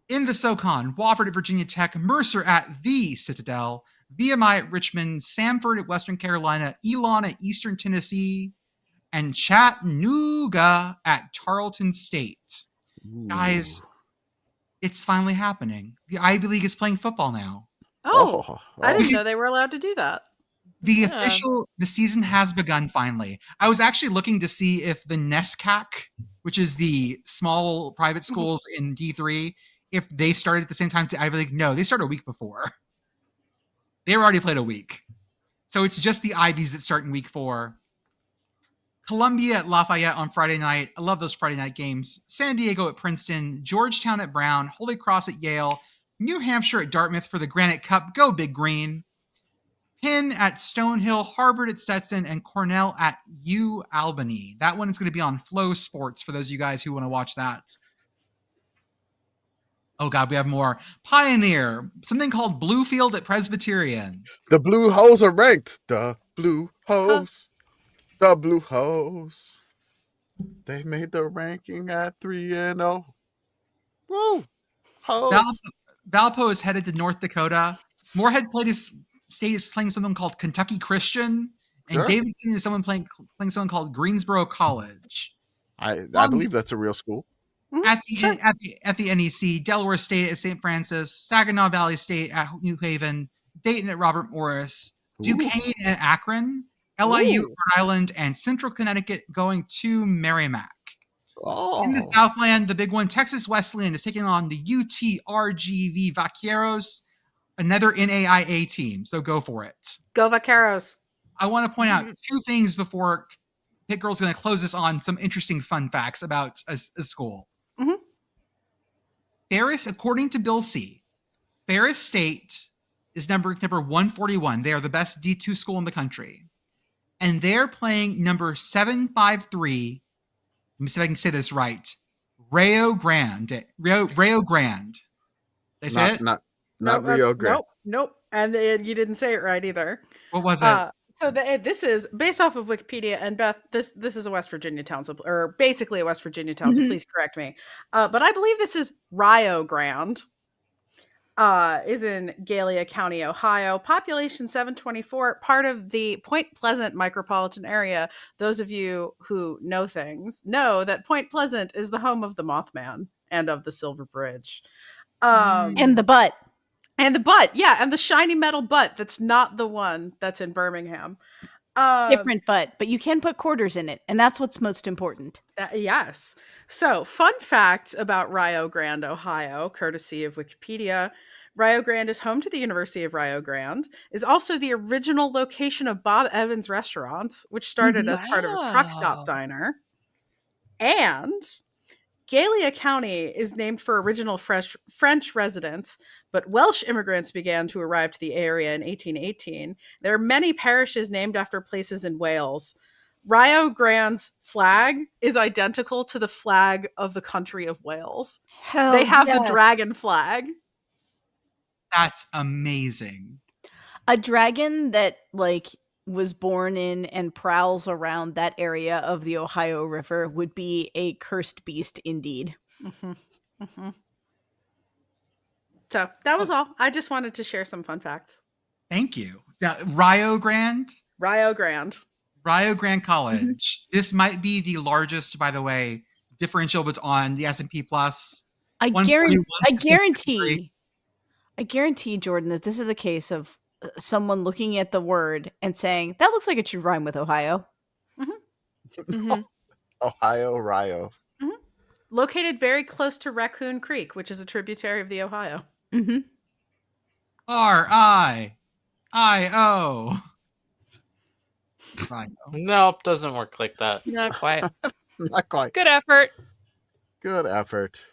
In the SoCon, Wofford at Virginia Tech, Mercer at the Citadel, VMI at Richmond, Samford at Western Carolina, Elon at Eastern Tennessee, and Chattanooga at Tarleton State. Ooh. Guys, it's finally happening. The Ivy League is playing football now. Oh, I didn't know they were allowed to do that. The season has begun finally. I was actually looking to see if the NESCAC, which is the small private schools in D3, if they started at the same time as the Ivy League. No, they started a week before. They already played a week. So it's just the Ivies that start in week 4. Columbia at Lafayette on Friday night. I love those Friday night games. San Diego at Princeton. Georgetown at Brown. Holy Cross at Yale. New Hampshire at Dartmouth for the Granite Cup. Go Big Green. Penn at Stonehill. Harvard at Stetson. And Cornell at U Albany. That one is going to be on Flow Sports for those of you guys who want to watch that. Oh, God, we have more. Pioneer. Something called Bluefield at Presbyterian. The Blue Hose are ranked. The Blue Hose. The Blue Hose. They made the ranking at 3-0. Woo! Hose. Valpo is headed to North Dakota. Moorhead State is playing something called Kentucky Christian. And Davidson is playing something called Greensboro College. I believe that's a real school. At the NEC, Delaware State at St. Francis, Saginaw Valley State at New Haven, Dayton at Robert Morris, Duquesne at Akron, LIU at Rhode Island, and Central Connecticut going to Merrimack. In the Southland, the big one, Texas Wesleyan is taking on the UTRGV Vaqueros, another NAIA team. So go for it. Go Vaqueros. I want to point out 2 things before Pitt Girl's going to close us on some interesting fun facts about a school. Ferris, according to Bill C., Ferris State is number 141. They are the best D2 school in the country. And they're playing number 753. Let me see if I can say this right. Rio Grande. Rio Grande. They say it? Not Rio Grande. Nope. And you didn't say it right either. What was it? So this is based off of Wikipedia, and Beth, this is a West Virginia town, or basically a West Virginia town, so please correct me. But I believe this is Rio Grande, is in Gallia County, Ohio. Population 724, part of the Point Pleasant micropolitan area. Those of you who know things know that Point Pleasant is the home of the Mothman and of the Silver Bridge. And the butt. And the butt, yeah, and the shiny metal butt that's not the one that's in Birmingham. Different butt, but you can put quarters in it, and that's what's most important. Yes. So, fun facts about Rio Grande, Ohio, courtesy of Wikipedia. Rio Grande is home to the University of Rio Grande, is also the original location of Bob Evans Restaurants, which started as part of a truck stop diner. And Gallia County is named for original French residents, but Welsh immigrants began to arrive to the area in 1818. There are many parishes named after places in Wales. Rio Grande's flag is identical to the flag of the country of Wales. They have the dragon flag. That's amazing. A dragon that was born in and prowls around that area of the Ohio River would be a cursed beast indeed. So that was all. I just wanted to share some fun facts. Thank you. Now, Rio Grande College. This might be the largest, by the way, differential on the S&P Plus. I guarantee, Jordan, that this is a case of someone looking at the word and saying, that looks like it should rhyme with Ohio. Ohio Rio. Located very close to Raccoon Creek, which is a tributary of the Ohio. Mm-hmm. R-I-I-O. Rio. Nope, doesn't work like that. Not quite. Not quite. Good effort. Good effort.